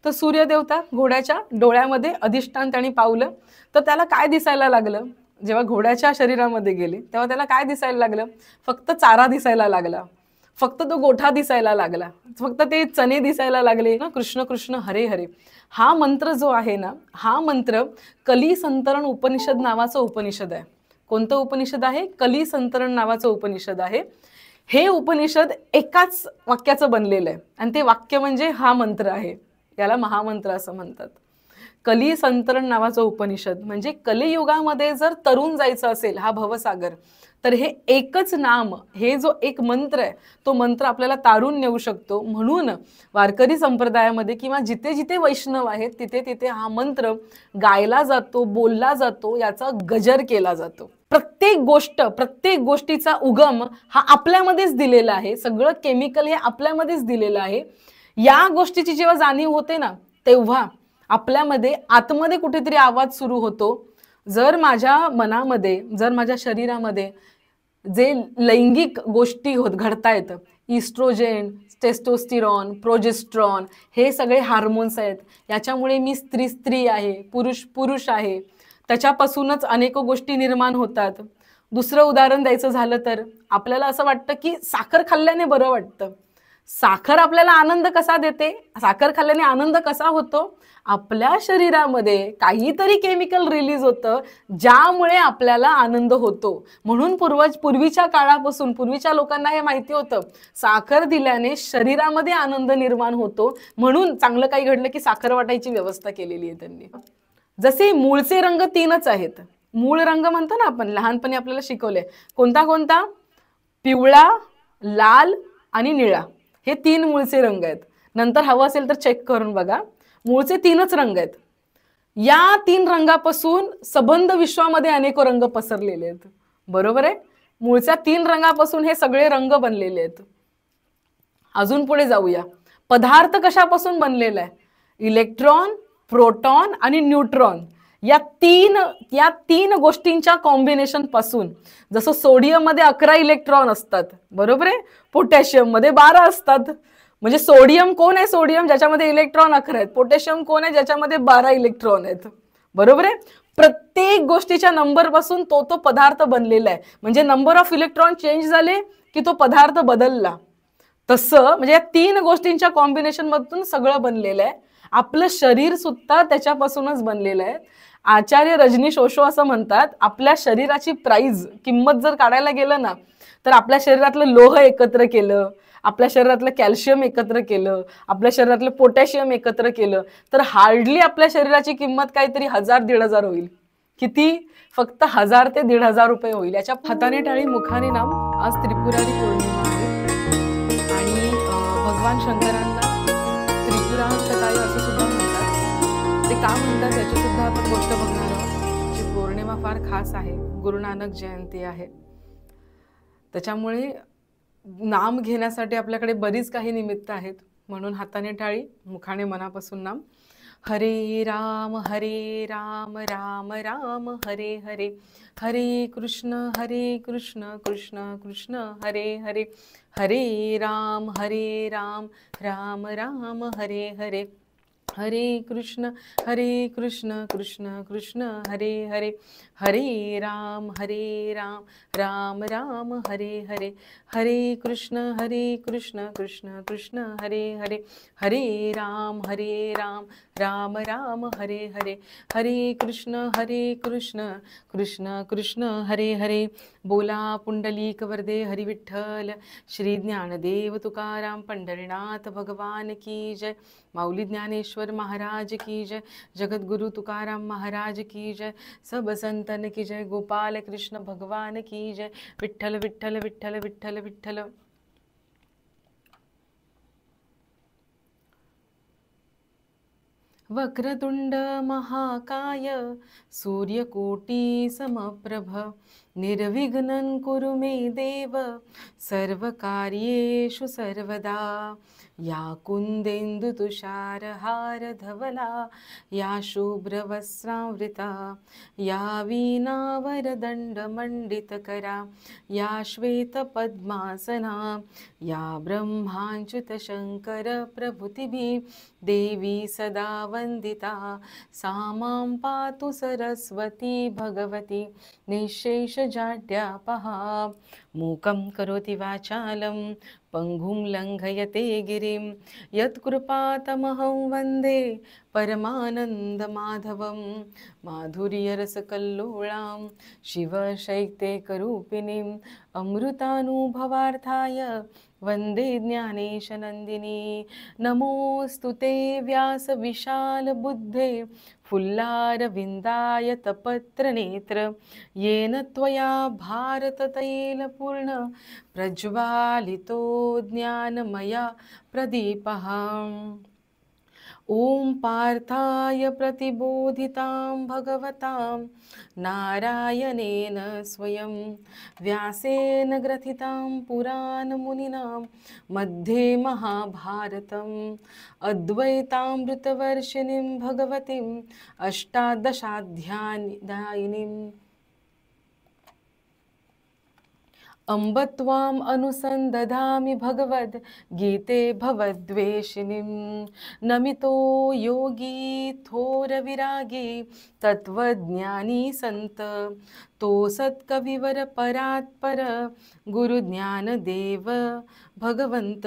तर सूर्यदेवता घोड्याच्या डोळ्यामध्ये अधिष्ठान त्यांनी पावलं, तर त्याला काय दिसायला लागलं? जेव्हा घोड्याच्या शरीरामध्ये गेले तेव्हा त्याला काय दिसायला लागलं? फक्त चारा दिसायला लागला, फक्त तो गोठा दिसायला लागला, फक्त ते चणे दिसायला लागले ना. कृष्ण कृष्ण हरे हरे हा मंत्र जो आहे ना, हा मंत्र कली संतरण उपनिषद नावाचं उपनिषद आहे. कोणतं उपनिषद आहे? कली संतरण नावाचं उपनिषद आहे. हे उपनिषद एकाच वाक्याचं बनलेलं आहे आणि ते वाक्य म्हणजे हा मंत्र आहे. याला महामंत्र असं म्हणतात. कली संतरण नावाचं उपनिषद म्हणजे कलियुगामध्ये जर तरुण जायचं असेल हा भवसागर, तर हे एकच नाम, हे जो एक मंत्र आहे तो मंत्र आपल्याला तारून नेऊ शकतो. म्हणून वारकरी संप्रदायामध्ये किंवा जिथे जिथे वैष्णव आहेत तिथे तिथे हा मंत्र गायला जातो, बोलला जातो, याचा गजर केला जातो. प्रत्येक गोष्ट, प्रत्येक गोष्टीचा उगम हा आपल्यामध्येच दिलेला आहे. सगळं केमिकल हे आपल्यामध्येच दिलेलं आहे. या गोष्टीची जेव्हा जाणीव होते ना, तेव्हा आपल्यामध्ये आतमध्ये कुठेतरी आवाज सुरू होतो. जर माझ्या मनामध्ये, जर माझ्या शरीरामध्ये जे लैंगिक गोष्टी घडतायत, इस्ट्रोजेन, टेस्टोस्टिरॉन, प्रोजेस्ट्रॉन, हे सगळे हार्मोन्स आहेत, याच्यामुळे मी स्त्री आहे, पुरुष आहे, त्याच्यापासूनच अनेक गोष्टी निर्माण होतात. दुसरं उदाहरण द्यायचं झालं तर आपल्याला असं वाटतं की साखर खाल्ल्याने बरं वाटतं. साखर आपल्याला आनंद कसा देते? साखर खाल्ल्याने आनंद कसा होतो? आपल्या शरीरामध्ये काहीतरी केमिकल रिलीज होतं ज्यामुळे आपल्याला आनंद होतो. म्हणून पूर्वीच्या काळापासून पूर्वीच्या लोकांना हे माहिती होतं, साखर दिल्याने शरीरामध्ये आनंद निर्माण होतो, म्हणून चांगलं काही घडलं की साखर वाटायची व्यवस्था केलेली आहे त्यांनी. जसे मूळचे रंग 3च आहेत. मूळ रंग म्हणतो ना आपण, लहानपणी आपल्याला शिकवले कोणता कोणता? पिवळा, लाल आणि निळा, हे 3 मूळचे रंग आहेत. नंतर हवं असेल तर चेक करून बघा. मूळचे 3च रंग आहेत. या 3 रंगापासून संबंध विश्वामध्ये अनेक रंग पसरलेले आहेत. बरोबर आहे? मूळच्या 3 रंगापासून हे सगळे रंग बनलेले आहेत. अजून पुढे जाऊया. पदार्थ कशापासून बनलेला आहे? इलेक्ट्रॉन, प्रोटॉन आणि न्यूट्रॉन या तीन गोष्टींच्या कॉम्बिनेशन पासून. जसं सोडियम मध्ये 11 इलेक्ट्रॉन असतात, बरोबर आहे? पोटॅशियम मध्ये 12 असतात. म्हणजे सोडियम कोण आहे? सोडियम ज्याच्यामध्ये इलेक्ट्रॉन 11 आहेत. पोटॅशियम कोण आहे? ज्याच्यामध्ये 12 इलेक्ट्रॉन आहेत. बरोबर आहे? प्रत्येक गोष्टीच्या नंबर पासून तो पदार्थ बनलेला आहे. म्हणजे नंबर ऑफ इलेक्ट्रॉन चेंज झाले की तो पदार्थ बदलला. तसं म्हणजे या 3 गोष्टींच्या कॉम्बिनेशन मधून सगळं बनलेलं आहे. आपलं शरीर सुद्धा त्याच्यापासूनच बनलेलं आहे. आचार्य रजनीश ओशो असं म्हणतात, आपल्या शरीराची प्राइस, किंमत जर काढायला गेलं ना, तर आपल्या शरीरातलं लोह एकत्र केलं, आपल्या शरीरातलं कॅल्शियम एकत्र केलं, आपल्या शरीरातलं पोटॅशियम एकत्र केलं, तर हार्डली आपल्या शरीराची किंमत काहीतरी 1000-1500 होईल. किती? फक्त 1000 ते 1500 रुपये होईल. याच्या हाताने टाळी मुखाने नाम. आज त्रिपुरारी पौर्णिमा आहे आणि भगवान शंकरांना त्रिपुरांतकाय असं सुद्धा म्हणतात. ते का म्हणतात याची सुद्धा आपण गोष्ट बघणार आहोत. जी पौर्णिमा फार खास आहे, गुरु नानक जयंती आहे. त्याच्यामुळे नाम घेण्यासाठी आपल्याकडे बरीच काही निमित्त आहेत. म्हणून हाताने टाळी, मुखाने मनापासून नाम. हरे राम राम राम हरे हरे, हरे कृष्ण कृष्ण कृष्ण हरे हरे, हरे राम राम राम हरे हरे, हरे कृष्ण कृष्ण कृष्ण हरे हरे, हरे राम राम राम हरे हरे, हरे कृष्ण कृष्ण कृष्ण हरे हरे, हरे राम राम राम हरे हरे, हरे कृष्ण कृष्ण कृष्ण हरे हरे. बोला पुंडलीक वरदे हरी विठ्ठल. श्री ज्ञानदेव तुकाराम पंढरीनाथ भगवान की जय. माऊली ज्ञानेश्वर महाराज की जय. जगद्गुरु तुकाराम महाराज की जय. सब संतन की जय. गोपाल कृष्ण भगवान की जय. विठ्ठल विठ्ठल विठ्ठल विठ्ठल विठ्ठल. वक्रतुंड महाकाय सूर्यकोटी समप्रभ निर्विघ्नं कुरु मे देव सर्वकार्येषु सर्वदा. या कुंदेंदु तुषार हार धवला, या शुभ्रवस्त्रावृता, या वीणावरदंड मंडित करा, या श्वेत पद्मासना, या ब्रह्माच्युत शंकर प्रभृतिभिः देवी सदा वंदिता, सा मां पातु सरस्वती भगवती निःशेषजाड्यापहा। मूकं करोति वाचालं पंगुं लंघयते गिरिं, यत्कृपातमहं वन्दे परमानन्दमाधवं। माधुर्यरसकल्लोळां शिवशैत्यैकरूपिणीम् अमृतानुभवार्थाय वन्दे ज्ञानेशनन्दिनी। नमोऽस्तु ते व्यासविशालबुद्धे फुल्लारविन्दाय तपत्रनेत्र, येन त्वया भारततैलपूर्ण प्रज्वालितो ज्ञानमया प्रदीपः। ॐ पार्थाय प्रतिबोधितां भगवतां नारायणेन स्वयं, व्यासेन ग्रथितां पुराणमुनिना मध्ये महाभारतम्, अद्वैतामृतवर्षिणीं भगवतीम् अष्टादशाध्यायिनीम्। अम्ब त्वाम् अनुसन्दधामि भगवद् गीते भवद्वेषिणीं, नमितो योगी थोरविरागी तत्त्वज्ञानी संत, तो सत्कविवर परात्पर गुरुज्ञानदेव भगवंत।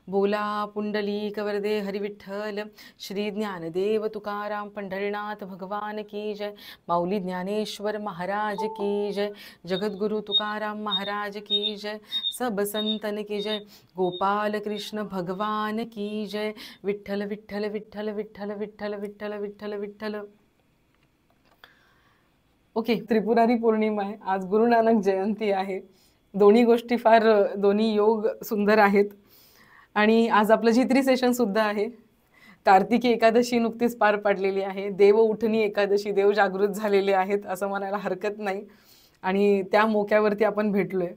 बोला पुंडलीक वरदे हरिविठ्ठल श्री ज्ञानदेव तुकाराम पंढरीनाथ भगवान की जय। माऊली ज्ञानेश्वर महाराज की जय। जगद्गुरु तुकाराम महाराज की जय। सब संतन की जय। गोपाल कृष्ण भगवान की जय। विठ्ठल विठ्ठल विठ्ठल विठ्ठल विठ्ठल विठ्ठल विठ्ठल विठ्ठल। ओके, त्रिपुरारी पौर्णिमा आहे आज, गुरु नानक जयंती आहे। दोन्ही गोष्टी फार, दोन्ही योग सुंदर आहेत। आणि आज आपलं जित्री सेशन सुद्धा आहे। कार्तिकी एकादशी नुकतीच पार पडलेली आहे। देव उठणी एकादशी, देव जागृत झालेले आहेत असं म्हणायला हरकत नाही। आणि त्या मोक्यावरती आपण भेटलोय।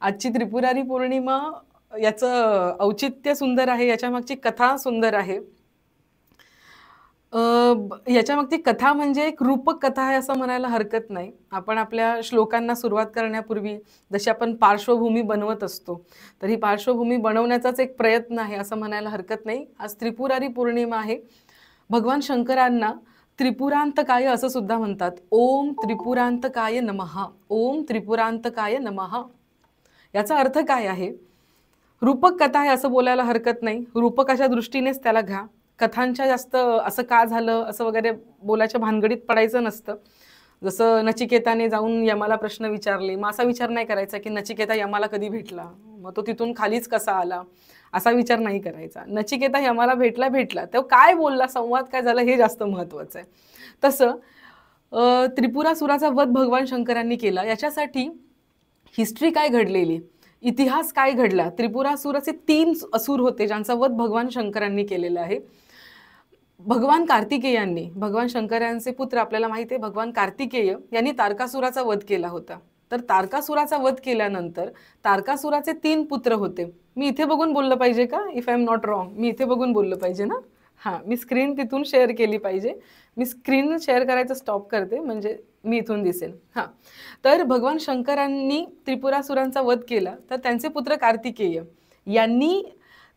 आजची त्रिपुरारी पौर्णिमा, याचं औचित्य सुंदर आहे, याच्या मागची कथा सुंदर आहे। याच्या मागची कथा म्हणजे एक रूपक कथा आहे असं म्हणायला हरकत नाही। आपण आपल्या श्लोकांना सुरुवात करण्यापूर्वी जशी आपण पार्श्वभूमी बनवत असतो, तर ही पार्श्वभूमी बनवण्याचाच एक प्रयत्न आहे असं म्हणायला हरकत नाही। आज त्रिपुरारी पौर्णिमा आहे। भगवान शंकरांना त्रिपुरांतकाय असं सुद्धा म्हणतात। ओम त्रिपुरांतकाय नमः, ओम त्रिपुरांतकाय नमः। याचा अर्थ काय आहे? रूपक कथा आहे असं बोलायला हरकत नाही। रूपकाच्या दृष्टीनेच त्याला घ्या। कथांच्या जास्त असं का झालं असं वगैरे बोलायच्या भानगडीत पडायचं नसतं। जसं नचिकेताने जाऊन यमाला प्रश्न विचारले, मग असा विचार नाही करायचा की नचिकेता यमाला कधी भेटला, मग तो तिथून खालीच कसा आला, असा विचार नाही करायचा। नचिकेता यमाला भेटला तो काय बोलला, संवाद काय झाला, हे जास्त महत्त्वाचं आहे। तसं त्रिपुरासुराचा वध भगवान शंकरांनी केला, याच्यासाठी हिस्ट्री काय घडलेली, इतिहास काय घडला। त्रिपुरासुराचे 3 असुर होते ज्यांचा वध भगवान शंकरांनी केलेला आहे। भगवान कार्तिकेयांनी, भगवान शंकरांचे पुत्र आपल्याला माहिती आहे, भगवान कार्तिकेय यांनी तारकासुराचा वध केला होता। तर तारकासुराचा वध केल्यानंतर तारकासुराचे 3 पुत्र होते। मी इथे बघून बोललं पाहिजे का? If I am not wrong, मी इथे बघून बोललं पाहिजे ना? हां, मी स्क्रीन तिथून शेअर केली पाहिजे। मी स्क्रीन शेअर करायचं स्टॉप करते, म्हणजे मी इथून दिसेल। हां, तर भगवान शंकरांनी त्रिपुरासुरांचा वध केला, तर त्यांचे पुत्र कार्तिकेय यांनी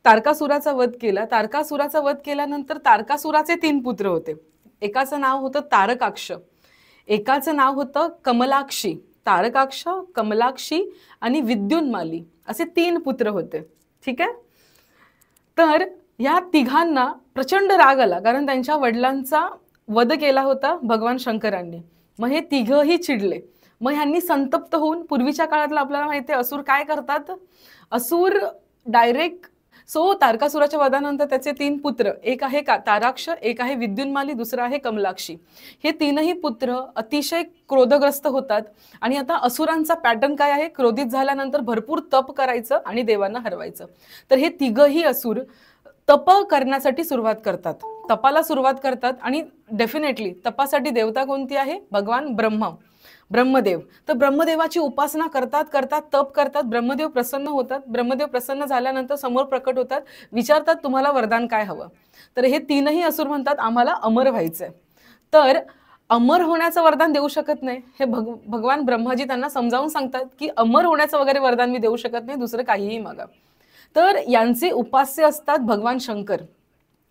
तारकासुराचा वध केला। तारकासुराचा वध केल्यानंतर तारकासुराचे 3 पुत्र होते। एकाचं नाव होतं तारकाक्ष, एकाचं नाव होतं कमलाक्षी। तारकाक्ष, कमलाक्षी आणि विद्युन्माली असे 3 पुत्र होते। ठीक आहे। तर या तिघांना प्रचंड राग आला, कारण त्यांच्या वडिलांचा वध केला होता भगवान शंकरांनी। मग हे तिघही चिडले। मग ह्यांनी संतप्त होऊन, पूर्वीच्या काळातला आपल्याला माहिती आहे असुर काय करतात, असुर डायरेक्ट तारकासुराच्या वधानंतर त्याचे 3 पुत्र, एक आहे ताराक्ष, एक आहे विद्युन्माली, दुसरा आहे कमलाक्षी। हे 3ही पुत्र अतिशय क्रोधग्रस्त होतात। आणि आता असुरांचा पॅटर्न काय आहे, क्रोधित झाल्यानंतर भरपूर तप करायचं आणि देवांना हरवायचं। तर हे तिघही असुर तप करण्यासाठी सुरुवात करतात, तपाला सुरुवात करतात। आणि डेफिनेटली तपासाठी देवता कोणती आहे? भगवान ब्रह्मा। ब्रह्मदेव. तर ब्रह्मदेवाची उपासना करतात करतात, तप करतात, ब्रह्मदेव प्रसन्न होतात. ब्रह्मदेव प्रसन्न झाल्यानंतर समोर प्रकट होतात, विचारतात तुम्हाला वरदान काय हवं. तर हे तीनही असुर म्हणतात आम्हाला अमर व्हायचंय. तर अमर होण्याचं वरदान देऊ शकत नाही, हे भगवान ब्रह्माजी त्यांना समजावून सांगतात की अमर होण्याचं वगैरे वरदान मी देऊ शकत नाही, दुसरं काहीही मागा. तर यांचे उपास्य असतात भगवान शंकर.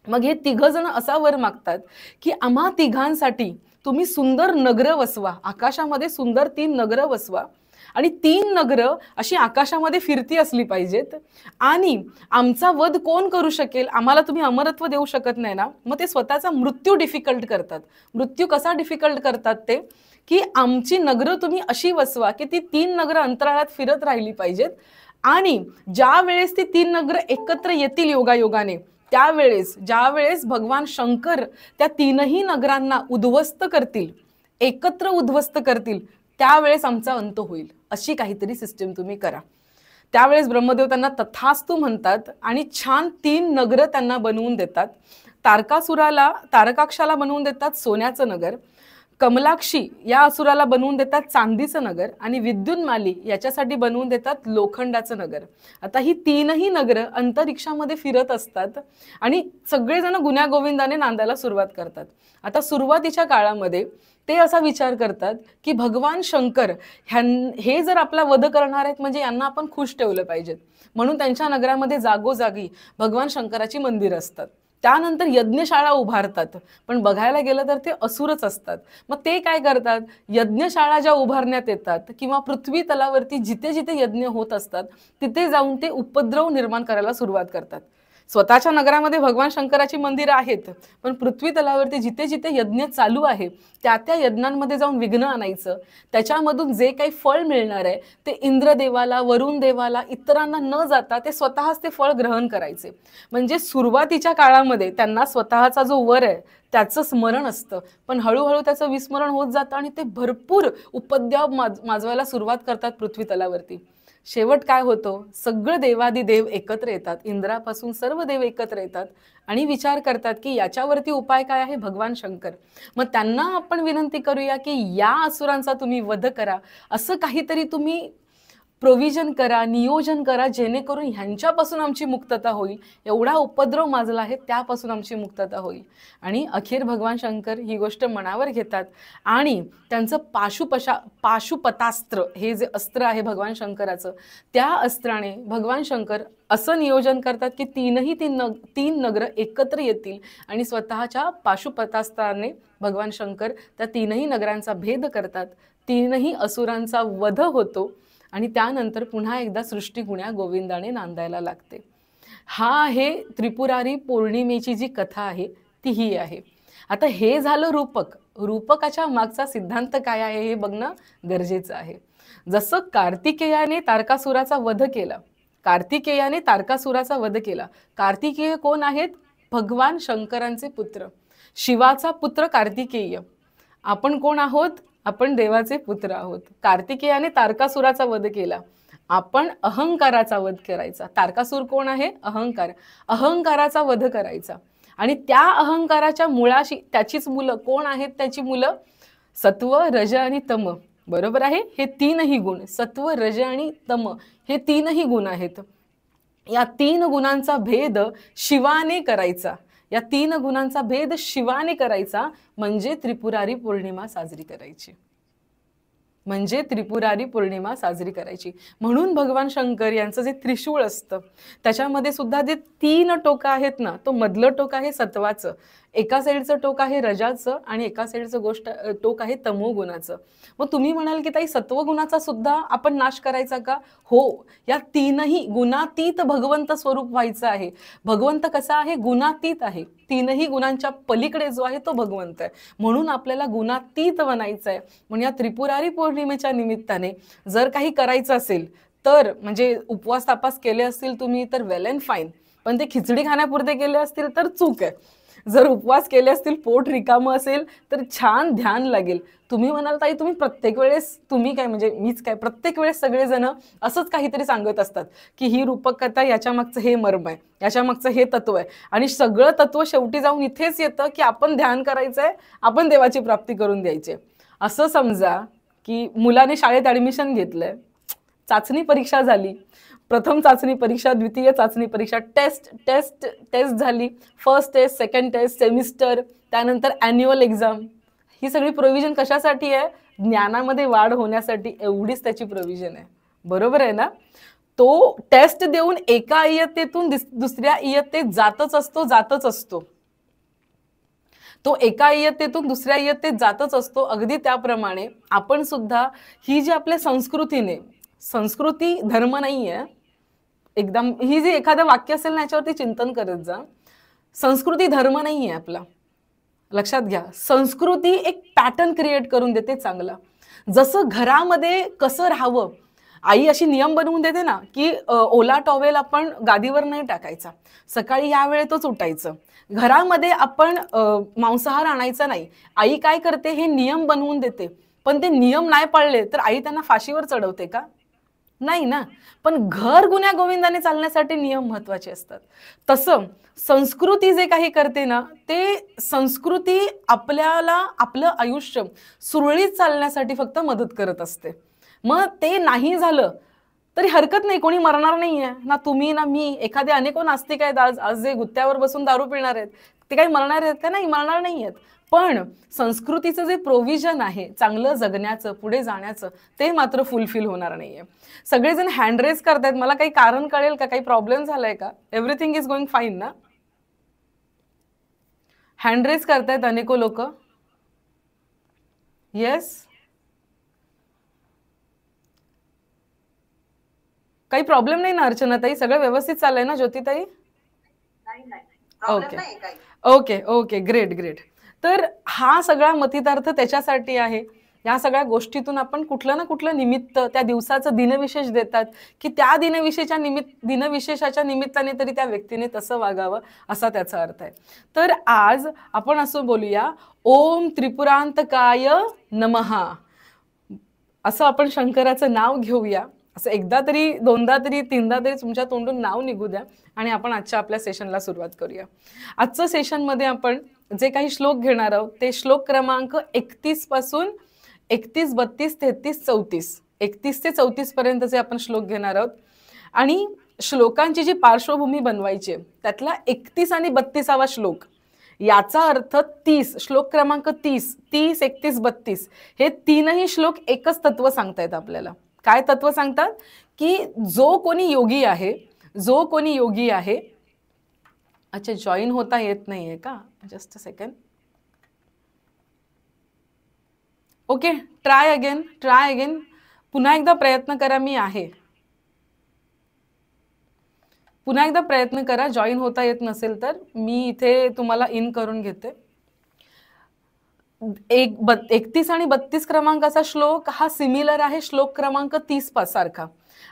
मग हे तिघ जण असा वर मागतात की आम्हा तिघांसाठी तुम्ही सुंदर नगरं वसवा, आकाशामध्ये सुंदर 3 नगरं वसवा, आणि 3 नगरं अशी आकाशामध्ये फिरती असली पाहिजेत, आणि आमचा वध कोण करू शकेल, आम्हाला तुम्ही अमरत्व देऊ शकत नाही ना. मग ते स्वतःचा मृत्यू डिफिकल्ट करतात. मृत्यू कसा डिफिकल्ट करतात ते, की आमची नगरं तुम्ही अशी वसवा की ती 3 नगरं अंतराळात फिरत राहिली पाहिजेत, आणि ज्या वेळेस ती 3 नगरं एकत्र येतील योगायोगाने, त्यावेळेस ज्यावेळेस भगवान शंकर त्या 3ही नगरांना उद्ध्वस्त करतील, एकत्र उद्ध्वस्त करतील, त्यावेळेस आमचा अंत होईल. अशी काहीतरी सिस्टीम तुम्ही करा. त्यावेळेस ब्रह्मदेव त्यांना तथास्तु म्हणतात आणि छान 3 नगरं त्यांना बनवून देतात. तारकाक्षाला बनवून देतात सोन्याचं नगर, कमलाक्षी या असुराला बनवून देतात चांदीचं नगर, आणि विद्युन्माली याच्यासाठी बनवून देतात लोखंडाचं नगर. आता ही 3ही नगरं अंतरिक्षामध्ये फिरत असतात आणि सगळेजण गुण्यागोविंदाने नांदायला सुरुवात करतात. आता सुरुवातीच्या काळामध्ये ते असा विचार करतात की भगवान शंकर हे जर आपला वध करणार आहेत म्हणजे यांना आपण खुश ठेवलं पाहिजे, म्हणून त्यांच्या नगरामध्ये जागोजागी भगवान शंकराची मंदिरं असतात. त्यानंतर यज्ञशाळा उभारतात, पण बघायला गेलं तर ते असुरच असतात. मग ते काय करतात, यज्ञशाळा ज्या उभारण्यात येतात किंवा पृथ्वी तलावरती जिथे जिथे यज्ञ होत असतात तिथे जाऊन ते उपद्रव निर्माण करायला सुरुवात करतात. स्वतःच्या नगरामध्ये भगवान शंकराची मंदिरं आहेत, पण पृथ्वी तलावरती जिथे जिथे यज्ञ चालू आहे त्या त्या यज्ञांमध्ये जाऊन विघ्न आणायचं, त्याच्यामधून जे काही फळ मिळणार आहे ते इंद्रदेवाला, वरुण देवाला, इतरांना न जाता ते स्वतःच ते फळ ग्रहण करायचे. म्हणजे सुरुवातीच्या काळामध्ये त्यांना स्वतःचा जो वर आहे त्याचं स्मरण असतं, पण हळूहळू त्याचं विस्मरण होत जातं आणि ते भरपूर उपद्रव माजवायला सुरुवात करतात पृथ्वी तलावरती. शेवट काय होतो, सगळं देवादिदेव एकत्र येतात, इंद्रापासून सर्व देव एकत्र येतात आणि विचार करतात की याच्यावरती उपाय काय आहे, भगवान शंकर. मग त्यांना आपण विनंती करूया की या असुरांचा तुम्ही वध करा, असं काहीतरी तुम्ही प्रोव्हिजन करा, नियोजन करा, जेणेकरून ह्यांच्यापासून आमची मुक्तता होईल. एवढा उपद्रव माजला आहे त्यापासून आमची मुक्तता होईल. आणि अखेर भगवान शंकर ही गोष्ट मनावर घेतात आणि त्यांचं पाशुपतास्त्र हे जे अस्त्र आहे भगवान शंकराचं, त्या अस्त्राने भगवान शंकर असं नियोजन करतात की तीन नगरं एकत्र येतील आणि स्वतःच्या पाशुपतास्त्राने भगवान शंकर त्या 3ही नगरांचा भेद करतात. 3ही असुरांचा वध होतो आणि त्यानंतर पुन्हा एकदा सृष्टी गुण्या गोविंदाने नांदायला लागते. हा आहे त्रिपुरारी पौर्णिमेची जी कथा आहे ती ही आहे. आता हे झालं रूपक. रूपकाच्या मागचा सिद्धांत काय आहे हे बघणं गरजेचं आहे. जसं कार्तिकेयाने तारकासुराचा वध केला, कार्तिकेय कोण आहेत, भगवान शंकरांचे पुत्र, शिवाचा पुत्र कार्तिकेय. आपण कोण आहोत, आपण देवाचे पुत्र आहोत. कार्तिकेयाने तारकासुराचा वध केला, आपण अहंकाराचा वध करायचा. तारकासुर कोण आहे, अहंकार. अहंकाराचा वध करायचा आणि त्या अहंकाराच्या मुळाशी त्याचीच मुलं कोण आहेत, त्याची मुलं सत्व, रज आणि तम. बरोबर आहे, हे 3ही गुण, सत्व, रज आणि तम हे 3ही गुण आहेत. या 3 गुणांचा भेद शिवाने करायचा. या 3 गुणांचा भेद शिवाने करायचा म्हणजे त्रिपुरारी पौर्णिमा साजरी करायची. म्हणून भगवान शंकर यांचं जे त्रिशूळ असतं त्याच्यामध्ये सुद्धा जे 3 टोकं आहेत ना, तो मधलं टोक आहे सत्वाचं, एका साईडचं टोक आहे रजाचं आणि एका साईडचं टोक आहे तमोगुणाचं. मग तुम्ही म्हणाल की ताई सत्वगुणाचा सुद्धा आपण नाश करायचा का? हो, या 3ही गुणातीत भगवंत स्वरूप व्हायचं आहे. भगवंत कसा आहे, गुणातीत आहे. 3ही गुणांच्या पलीकडे जो आहे तो भगवंत आहे, म्हणून आपल्याला गुणातीत बनायचं आहे. म्हणून या त्रिपुरारी पौर्णिमेच्या निमित्ताने जर काही करायचं असेल तर, म्हणजे उपवास तापास केले असतील तुम्ही तर वेल अँड फाईन, पण ते खिचडी खाण्यापुरते केले असतील तर चूक आहे. जर उपवास केले असतील, पोट रिकामं असेल तर छान ध्यान लागेल. तुम्ही म्हणाल ताई तुम्ही प्रत्येक वेळेस, तुम्ही काय म्हणजे मीच काय, प्रत्येक वेळेस सगळेजण असंच काहीतरी सांगत असतात की ही रूपक कथा, याच्या मागचं हे मर्म आहे, याच्या मागचं हे तत्व आहे, आणि सगळं तत्व शेवटी जाऊन इथेच येतं की आपण ध्यान करायचंय, आपण देवाची प्राप्ती करून द्यायची. असं समजा की मुलाने शाळेत ॲडमिशन घेतलंय, चाचणी परीक्षा झाली, प्रथम चाचणी परीक्षा, द्वितीय चाचणी परीक्षा, टेस्ट टेस्ट टेस्ट झाली, first test, second test, semester, त्यानंतर ॲन्युअल एक्झाम. ही सगळी प्रोव्हिजन कशासाठी आहे? ज्ञानामध्ये वाढ होण्यासाठी. एवढीच त्याची प्रोव्हिजन आहे. बरोबर आहे ना? तो टेस्ट देऊन एका इयत्तेतून दुसऱ्या इयत्तेत जातच असतो. तो एका इयत्तेतून दुसऱ्या इयत्तेत जातच असतो. अगदी त्याप्रमाणे आपण सुद्धा ही जी आपल्या संस्कृतीने, संस्कृती धर्म नाहीये, एकदम ही जी एखादं वाक्य असेल ना याच्यावरती चिंतन करत जा. संस्कृती धर्म नाहीये आपला. लक्षात घ्या, संस्कृती एक पॅटर्न क्रिएट करून देते चांगला. जसं घरामध्ये कसं राहावं, आई अशी नियम बनवून देते ना की ओला टॉवेल आपण गादीवर नाही टाकायचा, सकाळी या वेळेतच उठायचं, घरामध्ये आपण मांसाहार आणायचा नाही. आई काय करते, हे नियम बनवून देते. पण ते नियम नाही पाळले तर आई त्यांना फाशीवर चढवते का? नाही ना. पण घर गुन्ह्या गोविंदाने चालण्यासाठी नियम महत्वाचे असतात. तसं संस्कृती जे काही करते ना, ते संस्कृती आपल्याला आपलं आयुष्य सुरळीत चालण्यासाठी फक्त मदत करत असते. मग ते नाही झालं तरी हरकत नाही, कोणी मरणार नाहीये ना, तुम्ही ना मी. एखादे अनेको नास्तिक आहेत आज जे गुत्त्यावर बसून दारू पिणार आहेत, ते काही मरणार आहेत का? नाही, मरणार नाही आहेत. पण संस्कृतीचं जे प्रोव्हिजन आहे चांगलं जगण्याचं, पुढे जाण्याचं, ते मात्र फुलफिल होणार नाहीये. सगळेजण हँड रेज करतायत, मला काही कारण कळेल का? काही प्रॉब्लेम झालाय का? एव्हरीथिंग इज गोइंग फाईन ना? हँड रेज करतायत अनेको लोक. येस, काही प्रॉब्लेम नाही ना अर्चनाताई? सगळं व्यवस्थित चाललंय ना ज्योतिताई? Okay okay okay, great great. तर हा सगळा मतितार्थ त्याच्यासाठी आहे. या सगळ्या गोष्टीतून आपण कुठलं ना कुठलं निमित्त, त्या दिवसाचं दिनविशेष देतात की त्या दिनविशेषाच्या निमित्ताने तरी त्या व्यक्तीने तसं वागावं, असा त्याचा अर्थ आहे. तर आज आपण असं बोलूया, ओम त्रिपुरांतकाय नमः, असं आपण शंकराचं नाव घेऊया. असं एकदा तरी, दोनदा तरी, तीनदा तरी तुमच्या तोंडून नाव निघू द्या आणि आपण आजच्या आपल्या सेशनला सुरुवात करूया. आजचं सेशनमध्ये आपण जे काही श्लोक घेणार आहोत ते श्लोक क्रमांक 31 पासून 31, 32, 33, 34, 31 ते 34 पर्यंतचे आपण श्लोक घेणार आहोत. आणि श्लोकांची जी पार्श्वभूमी बनवायची आहे त्यातला 31 आणि 32वा श्लोक, याचा अर्थ 30, श्लोक क्रमांक 30, 30, 31, 32 हे तीनही श्लोक एकच तत्व सांगतायत आपल्याला. काय तत्व सांगतात? की जो कोणी योगी आहे, अच्छा जॉईन होता येत नाहीये का? Just a second. Okay, try again. पुन्हा एकदा प्रयत्न करा. मी आहे, पुन्हा एकदा प्रयत्न करा. जॉईन होता येत नसेल तर मी इथे तुम्हाला इन करून घेते. 31 आणि 32 क्रमांकाचा श्लोक हा सिमिलर आहे श्लोक क्रमांक 30 सारखा.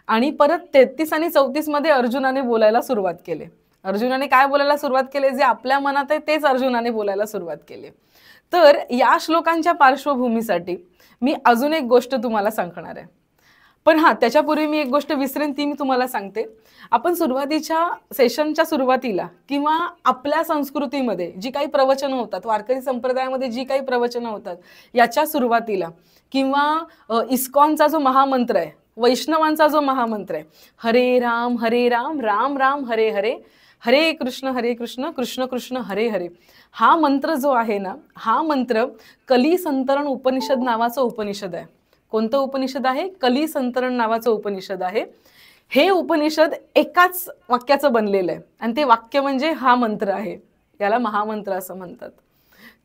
आणि परत 33 आणि 34 मध्ये अर्जुनाने बोलायला सुरुवात केली. अर्जुनाने काय बोलायला सुरुवात केली? जे आपल्या मनात आहे तेच अर्जुनाने बोलायला सुरुवात केली. तर या श्लोकांच्या पार्श्वभूमीसाठी मी अजून एक गोष्ट तुम्हाला सांगणार आहे. पण हा, त्याच्यापूर्वी मी एक गोष्ट विसरेन, ती मी तुम्हाला सांगते. आपण सुरुवातीच्या सेशनच्या सुरुवातीला किंवा आपल्या संस्कृतीमध्ये जी काही प्रवचनं होतात, वारकरी संप्रदायामध्ये जी काही प्रवचनं होतात, याच्या सुरुवातीला किंवा इस्कॉनचा जो महामंत्र आहे, वैष्णवांचा जो महामंत्र आहे, हरे राम राम राम हरे हरे, हरे कृष्ण कृष्ण कृष्ण हरे हरे, हा मंत्र जो आहे ना, हा मंत्र कली संतरण उपनिषद नावाचं उपनिषद आहे. कोणतं उपनिषद आहे? कली संतरण नावाचं उपनिषद आहे. हे उपनिषद एकाच वाक्याचं बनलेलं आहे आणि ते वाक्य म्हणजे हा मंत्र आहे. याला महामंत्र असं म्हणतात.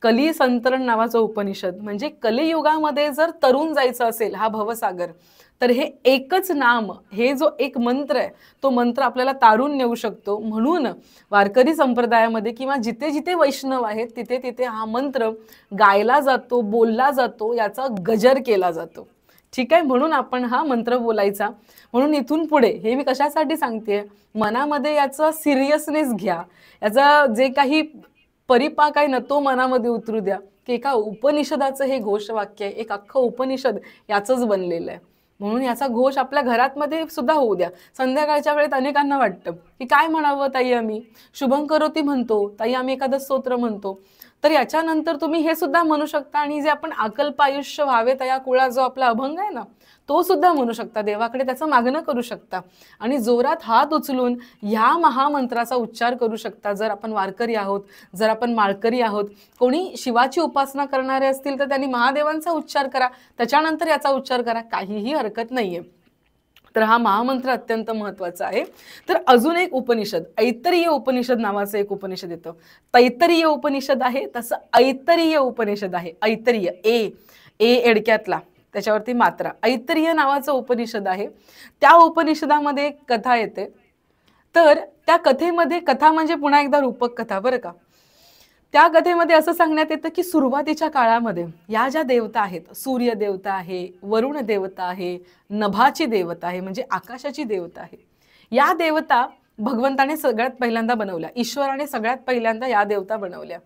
कली संतरण नावाचं उपनिषद म्हणजे कलियुगामध्ये जर तरुण जायचं असेल हा भवसागर, तर हे एकच नाम, हे जो एक मंत्र आहे, तो मंत्र आपल्याला तारून नेऊ शकतो. म्हणून वारकरी संप्रदायामध्ये किंवा जिथे जिथे वैष्णव आहेत तिथे तिथे हा मंत्र गायला जातो, बोलला जातो, याचा गजर केला जातो. ठीक आहे, म्हणून आपण हा मंत्र बोलायचा. म्हणून इथून पुढे हे मी कशासाठी सांगते, मनामध्ये याचा सिरियसनेस घ्या, याचा जे काही परिपाक आहे ना तो मनामध्ये उतरू द्या की एका उपनिषदाचं हे घोषवाक्य आहे, एक अख्खं उपनिषद याचंच बनलेलं आहे. म्हणून याचा घोष आपल्या घरातमध्ये सुद्धा होऊ द्या. संध्याकाळच्या वेळेत अनेकांना वाटतं की काय म्हणावं ताई, आम्ही शुभंकरोती म्हणतो, ताई आम्ही एखादं स्तोत्र म्हणतो, तर याच्यानंतर तुम्ही हे सुद्धा म्हणू शकता, आणि जे आपण अकल्प आयुष्य व्हावे तया कुळा जो आपला अभंग आहे ना, तो सुद्धा म्हणू शकता, देवाकडे त्याचं मागणं करू शकता आणि जोरात हात उचलून ह्या महामंत्राचा उच्चार करू शकता. जर आपण वारकरी आहोत, जर आपण माळकरी आहोत, कोणी शिवाची उपासना करणारे असतील तर त्यांनी महादेवांचा उच्चार करा, त्याच्यानंतर याचा उच्चार करा, काहीही हरकत नाहीये. तर हा महामंत्र अत्यंत महत्वाचा आहे. तर अजून एक उपनिषद, ऐतरीय उपनिषद नावाचं एक उपनिषद येतं. तैतरीय उपनिषद आहे, तसं ऐतरीय उपनिषद आहे. ऐतरीय ए एडक्यातला, त्याच्यावरती मात्रा. ऐतरीय नावाचं उपनिषद आहे. त्या उपनिषदामध्ये एक कथा येते. तर त्या कथेमध्ये, कथा म्हणजे पुन्हा एकदा रूपक कथा बरं का, त्या कथेमध्ये असं सांगण्यात येतं की सुरुवातीच्या काळामध्ये या ज्या देवता आहेत, सूर्य देवता आहे, वरुण देवता आहे, नभाची देवता आहे म्हणजे आकाशाची देवता आहे, या देवता भगवंताने सगळ्यात पहिल्यांदा बनवल्या. ईश्वराने सगळ्यात पहिल्यांदा या देवता बनवल्या.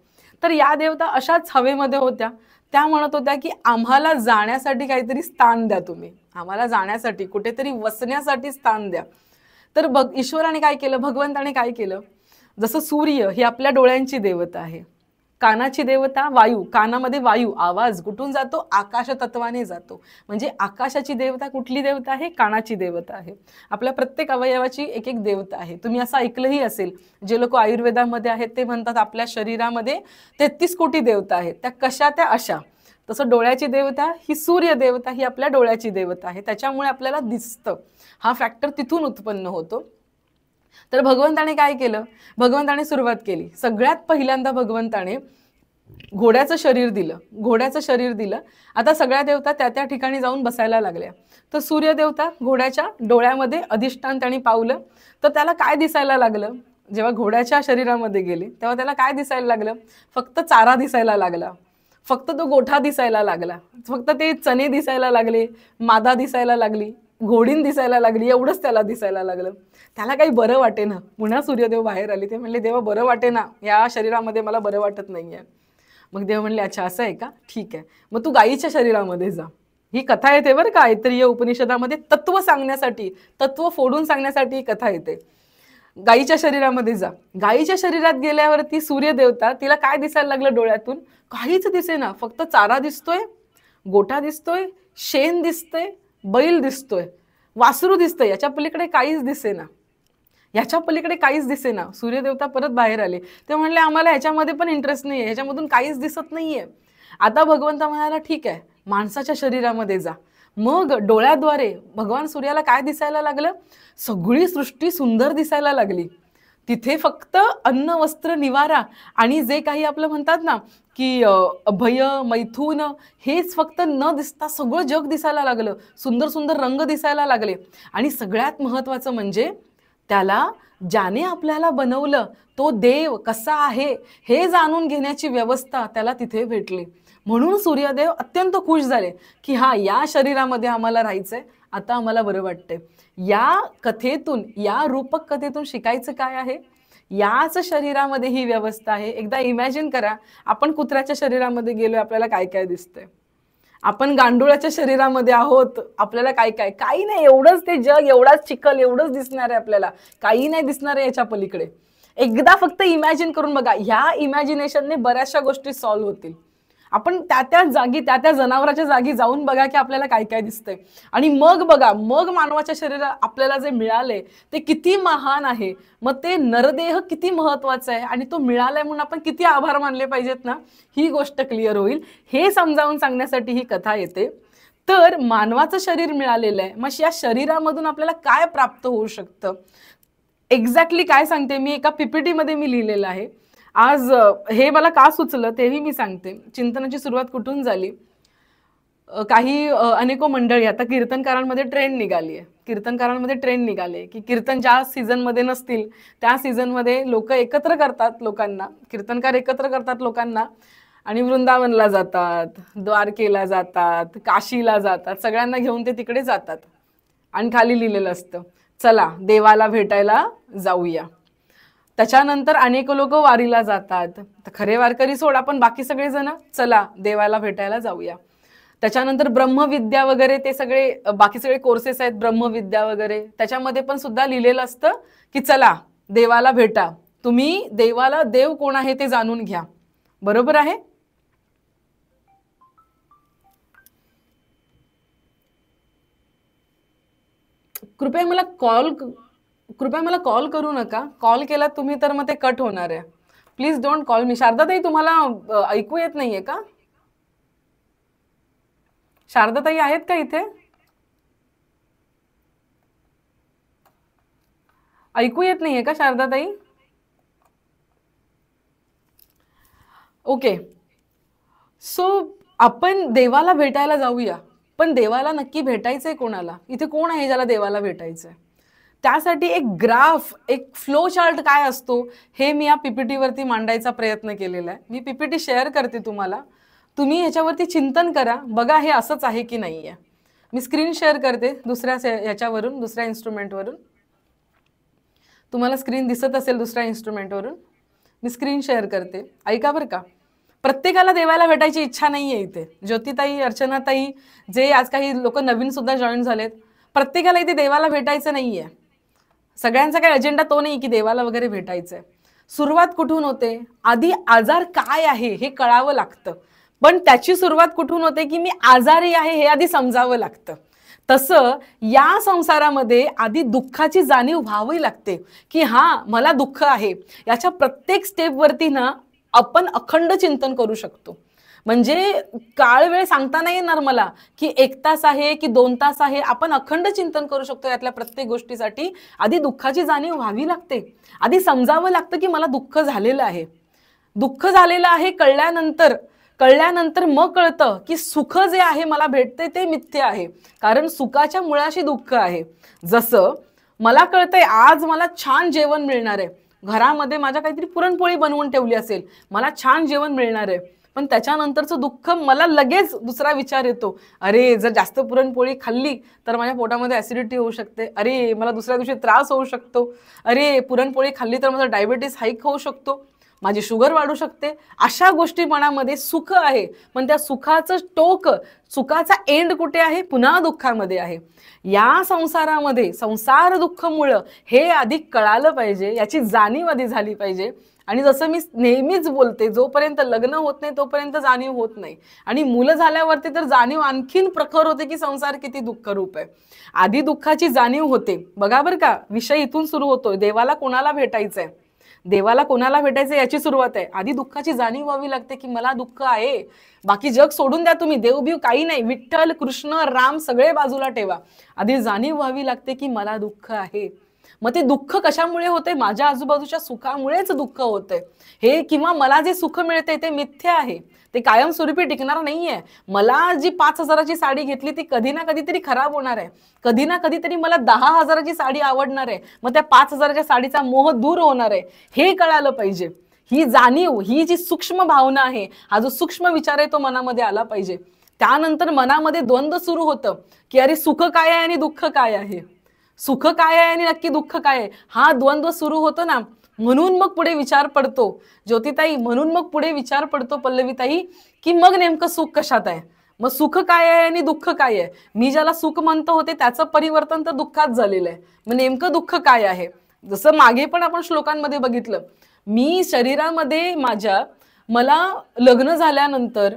तर या देवता अशाच हवेमध्ये होत्या. त्या म्हणत होत्या की आम्हाला जाण्यासाठी काहीतरी स्थान द्या, तुम्ही आम्हाला जाण्यासाठी कुठेतरी वसण्यासाठी स्थान द्या. तर ईश्वराने काय केलं, भगवंताने काय केलं, जसं सूर्य ही आपल्या डोळ्यांची देवता आहे, कानाची देवता वायू, कानामध्ये वायू आवाज कुठून जातो, आकाश तत्वाने जातो. म्हणजे आकाशाची देवता कुठली देवता आहे, कानाची देवता आहे. आपल्या प्रत्येक अवयवाची एक एक देवता आहे. तुम्ही असं ऐकलंही असेल, जे लोक आयुर्वेदामध्ये आहेत ते म्हणतात आपल्या शरीरामध्ये 33 कोटी देवता आहेत. त्या कशा, त्या अशा. तसं डोळ्याची देवता ही सूर्य देवता ही आपल्या डोळ्याची देवता आहे, त्याच्यामुळे आपल्याला दिसतं. हा फॅक्टर तिथून उत्पन्न होतो. तर भगवंताने काय केलं, भगवंताने सुरुवात केली. सगळ्यात पहिल्यांदा भगवंताने घोड्याचं शरीर दिलं, घोड्याचं शरीर दिलं. आता सगळ्या देवता त्या त्या ठिकाणी जाऊन बसायला लागल्या. तर सूर्य देवता घोड्याच्या डोळ्यामध्ये अधिष्ठान त्यांनी पावलं. तर त्याला काय दिसायला लागलं, जेव्हा घोड्याच्या शरीरामध्ये गेले तेव्हा त्याला काय दिसायला लागलं, फक्त चारा दिसायला लागला, फक्त तो गोठा दिसायला लागला, फक्त ते चणे दिसायला लागले, मादा दिसायला लागली, घोडीन दिसायला लागली, एवढंच त्याला दिसायला लागलं. त्याला काही बरं वाटे ना. पुन्हा सूर्यदेव बाहेर आले. ते म्हणले देवा बरं वाटे ना, या शरीरामध्ये मला बरं वाटत नाहीये. मग देव म्हणले अच्छा असं आहे का, ठीक आहे, मग तू गायीच्या शरीरामध्ये जा. ही कथा येते बरं का, ऐतरीय उपनिषदामध्ये तत्व सांगण्यासाठी, तत्व फोडून सांगण्यासाठी ही कथा येते. गायीच्या शरीरामध्ये जा. गायीच्या शरीरात गेल्यावरती सूर्य देवता, तिला काय दिसायला लागलं डोळ्यातून, काहीच दिसेना, फक्त चारा दिसतोय, गोठा दिसतोय, शेण दिसतंय, बैल दिसतोय, वासरू दिसतंय, याच्या पलीकडे काहीच दिसेना, याच्या पलीकडे काहीच दिसेना. सूर्यदेवता परत बाहेर आले. ते म्हणले आम्हाला ह्याच्यामध्ये पण इंटरेस्ट नाहीये, ह्याच्यामधून काहीच दिसत नाहीये. आता भगवंता म्हणाला ठीक आहे, माणसाच्या शरीरामध्ये जा. मग डोळ्याद्वारे भगवान सूर्याला काय दिसायला लागलं, सगळी सृष्टी सुंदर दिसायला लागली. तिथे फक्त अन्न वस्त्र निवारा आणि जे काही आपलं म्हणतात ना की अभय मैथून, हेच फक्त न दिसता सगळं जग दिसायला लागलं. सुंदर सुंदर रंग दिसायला लागले. आणि सगळ्यात महत्त्वाचं म्हणजे त्याला ज्याने आपल्याला बनवलं तो देव कसा आहे हे जाणून घेण्याची व्यवस्था त्याला तिथे भेटली. म्हणून सूर्यदेव अत्यंत खुश झाले की हा, या शरीरामध्ये आम्हाला राहायचंय, आता आम्हाला बरं वाटतंय. या कथेतून, या रूपक कथेतून शिकायचं काय आहे, याच शरीरामध्ये ही व्यवस्था आहे. एकदा इमॅजिन करा, आपण कुत्र्याच्या शरीरामध्ये गेलो, आपल्याला काय काय दिसतंय. आपण गांडुळाच्या शरीरामध्ये आहोत, आपल्याला काय काय, काही नाही, एवढंच ते जग, एवढाच चिखल, एवढंच दिसणार आहे आपल्याला, काही नाही दिसणार आहे याच्या पलीकडे. एकदा फक्त इमॅजिन करून बघा, ह्या इमॅजिनेशनने बऱ्याचशा गोष्टी सॉल्व्ह होतील. आपण त्या जागी, त्या जनावराच्या जागी जाऊन बघा की आपल्याला काय काय दिसतंय. आणि मग बघा, मग मानवाच्या शरीरात आपल्याला जे मिळाले ते किती महान आहे, मग ते नरदेह किती महत्वाचा आहे आणि तो मिळालाय म्हणून आपण किती आभार मानले पाहिजेत ना, ही गोष्ट क्लिअर होईल. हे समजावून सांगण्यासाठी ही कथा येते. तर मानवाचं शरीर मिळालेलं आहे, मग या शरीरामधून आपल्याला काय प्राप्त होऊ शकतं, एक्झॅक्टली काय सांगते मी, एका PPT मध्ये मी लिहिलेलं आहे. आज हे मला का सुचलं तेही मी सांगते. चिंतनाची सुरुवात कुठून झाली, काही अनेको मंडळी, आता कीर्तनकारांमध्ये ट्रेंड निघाली आहे, कीर्तनकारांमध्ये ट्रेंड निघाले की कीर्तन ज्या सीझनमध्ये नसतील त्या सीझनमध्ये लोक एकत्र करतात लोकांना, कीर्तनकार एकत्र करतात लोकांना आणि वृंदावनला जातात, द्वारकेला जातात, काशीला जातात, सगळ्यांना घेऊन ते तिकडे जातात. आणि खाली लिहिलेलं असतं चला देवाला भेटायला जाऊया. त्याच्यानंतर अनेक लोक वारीला जातात. तर खरे वारकरी सोडा, पण बाकी सगळे जण चला देवाला भेटायला जाऊया. त्याच्यानंतर ब्रह्मविद्या वगैरे, ते सगळे बाकी सगळे कोर्सेस आहेत ब्रह्मविद्या वगैरे, त्याच्यामध्ये पण सुद्धा लिहिलेलं असतं की चला देवाला भेटा, तुम्ही देवाला, देव कोण आहे ते जाणून घ्या. बरोबर आहे? कृपया मला कॉल करू नका. कॉल केला तुम्ही तर मग ते कट होणार आहे. Please don't call me. शारदाताई, तुम्हाला ऐकू येत नाहीये का? शारदाताई आहेत का इथे? ऐकू येत नाहीये का शारदाताई? ओके. सो आपण देवाला भेटायला जाऊया, पण देवाला नक्की भेटायचंय कोणाला? इथे कोण आहे ज्याला देवाला भेटायचंय? त्यासाठी एक ग्राफ, एक फ्लो चार्ट काय असतो हे मी या पीपीटी वरती मांडायचा प्रयत्न केलेला आहे. मी पीपीटी शेअर करते तुम्हाला, तुम्ही ह्याच्यावरती चिंतन करा, बघा हे असंच आहे की नाहीये. मी स्क्रीन शेअर करते दुसऱ्या ह्याच्यावरून, दुसऱ्या इन्स्ट्रुमेंटवरून. तुम्हाला स्क्रीन दिसत असेल दुसऱ्या इन्स्ट्रुमेंटवरून. मी स्क्रीन शेअर करते, ऐका बरं का. प्रत्येकाला देवाला भेटायची इच्छा नाहीये इथे. ज्योतिताई, अर्चनाताई, जे आज काही लोक नवीन सुद्धा जॉईन झालेत, प्रत्येकाला इथे देवाला भेटायचं नाहीये. सगळ्यांचा काही अजेंडा तो नाही की देवाला वगैरे भेटायचंय. सुरुवात कुठून होते? आधी आजार काय आहे हे कळावं लागतं, पण त्याची सुरुवात कुठून होते की मी आजारी आहे हे आधी समजावं लागतं. तसं या संसारामध्ये आधी दुःखाची जाणीव व्हावी लागते की हा मला दुःख आहे. याच्या प्रत्येक स्टेपवरती ना आपण अखंड चिंतन करू शकतो. म्हणजे काळ वेळ सांगता नाही येणार मला की 1 तास आहे की 2 तास आहे. आपण अखंड चिंतन करू शकतो यातल्या प्रत्येक गोष्टीसाठी. आधी दुःखाची जाणीव व्हावी लागते. आधी समजावं लागतं की मला दुःख झालेलं आहे. दुःख झालेलं आहे कळल्यानंतर मग कळतं की सुख जे आहे मला भेटते ते मिथ्य आहे, कारण सुखाच्या मुळाशी दुःख आहे. जसं मला कळतंय आज मला छान जेवण मिळणार आहे, घरामध्ये माझ्या काहीतरी पुरणपोळी बनवून ठेवली असेल, मला छान जेवण मिळणार आहे, पण त्याच्यानंतरचं दुःख मला लगेच दुसरा विचार येतो, अरे जर जास्त पुरणपोळी खाल्ली तर माझ्या पोटामध्ये ऍसिडिटी होऊ शकते, अरे मला दुसऱ्या दिवशी त्रास होऊ शकतो, अरे पुरणपोळी खाल्ली तर माझा डायबिटीस हाईक होऊ शकतो, माझी शुगर वाढू शकते. अशा गोष्टी मनामध्ये सुख आहे, पण त्या सुखाचं टोक, सुखाचा एंड कुठे आहे? पुन्हा दुःखामध्ये आहे. या संसारामध्ये संसार दुःखमुळं हे आधी कळालं पाहिजे, याची जाणीव आधी झाली पाहिजे. आणि जसं मी नेहमीच बोलते, जोपर्यंत लग्न होत नाही तोपर्यंत जाणीव होत नाही, आणि मुलं झाल्यावरती तर जाणीव आणखीन प्रखर होते की संसार किती दुःखरूप आहे. आधी दुःखाची जाणीव होते. बघा बरं का, विषय इथून सुरू होतोय. देवाला कोणाला भेटायचंय? देवाला कोणाला भेटायचं याची सुरुवात आहे. आधी दुःखाची जाणीव व्हावी लागते की मला दुःख आहे. बाकी जग सोडून द्या तुम्ही, देवबीव काही नाही, विठ्ठल कृष्ण राम सगळे बाजूला ठेवा. आधी जाणीव व्हावी लागते की मला दुःख आहे. मग ते दुःख कशामुळे होते? माझ्या आजूबाजूच्या सुखामुळेच दुःख होते हे, किंवा मला जे सुख मिळते ते मिथ्य आहे, ते कायमस्वरूपी टिकणार नाहीये. मला जी 5,000ची साडी घेतली ती कधी ना कधीतरी खराब होणार आहे, कधी ना कधीतरी मला 10,000ची साडी आवडणार आहे, मग त्या 5,000च्या साडीचा मोह दूर होणार आहे, हे कळालं पाहिजे. ही जाणीव, ही जी सूक्ष्म भावना आहे, हा जो सूक्ष्म विचार आहे तो मनामध्ये आला पाहिजे. त्यानंतर मनामध्ये द्वंद्व सुरू होतं की अरे सुख काय आहे आणि दुःख काय आहे, सुख काय आहे आणि नक्की दुःख काय आहे, हा द्वंद्व सुरू होतो ना. म्हणून मग पुढे विचार पडतो ज्योतिताई, म्हणून मग पुढे विचार पडतो पल्लवीताई, की मग नेमकं सुख कशात आहे, मग सुख काय आहे आणि दुःख काय आहे. मी ज्याला सुख म्हणतो होते त्याचं परिवर्तन तर दुःखात झालेलं आहे. मग नेमकं दुःख काय आहे? जसं मागे पण आपण श्लोकांमध्ये बघितलं, मी शरीरामध्ये मला लग्न झाल्यानंतर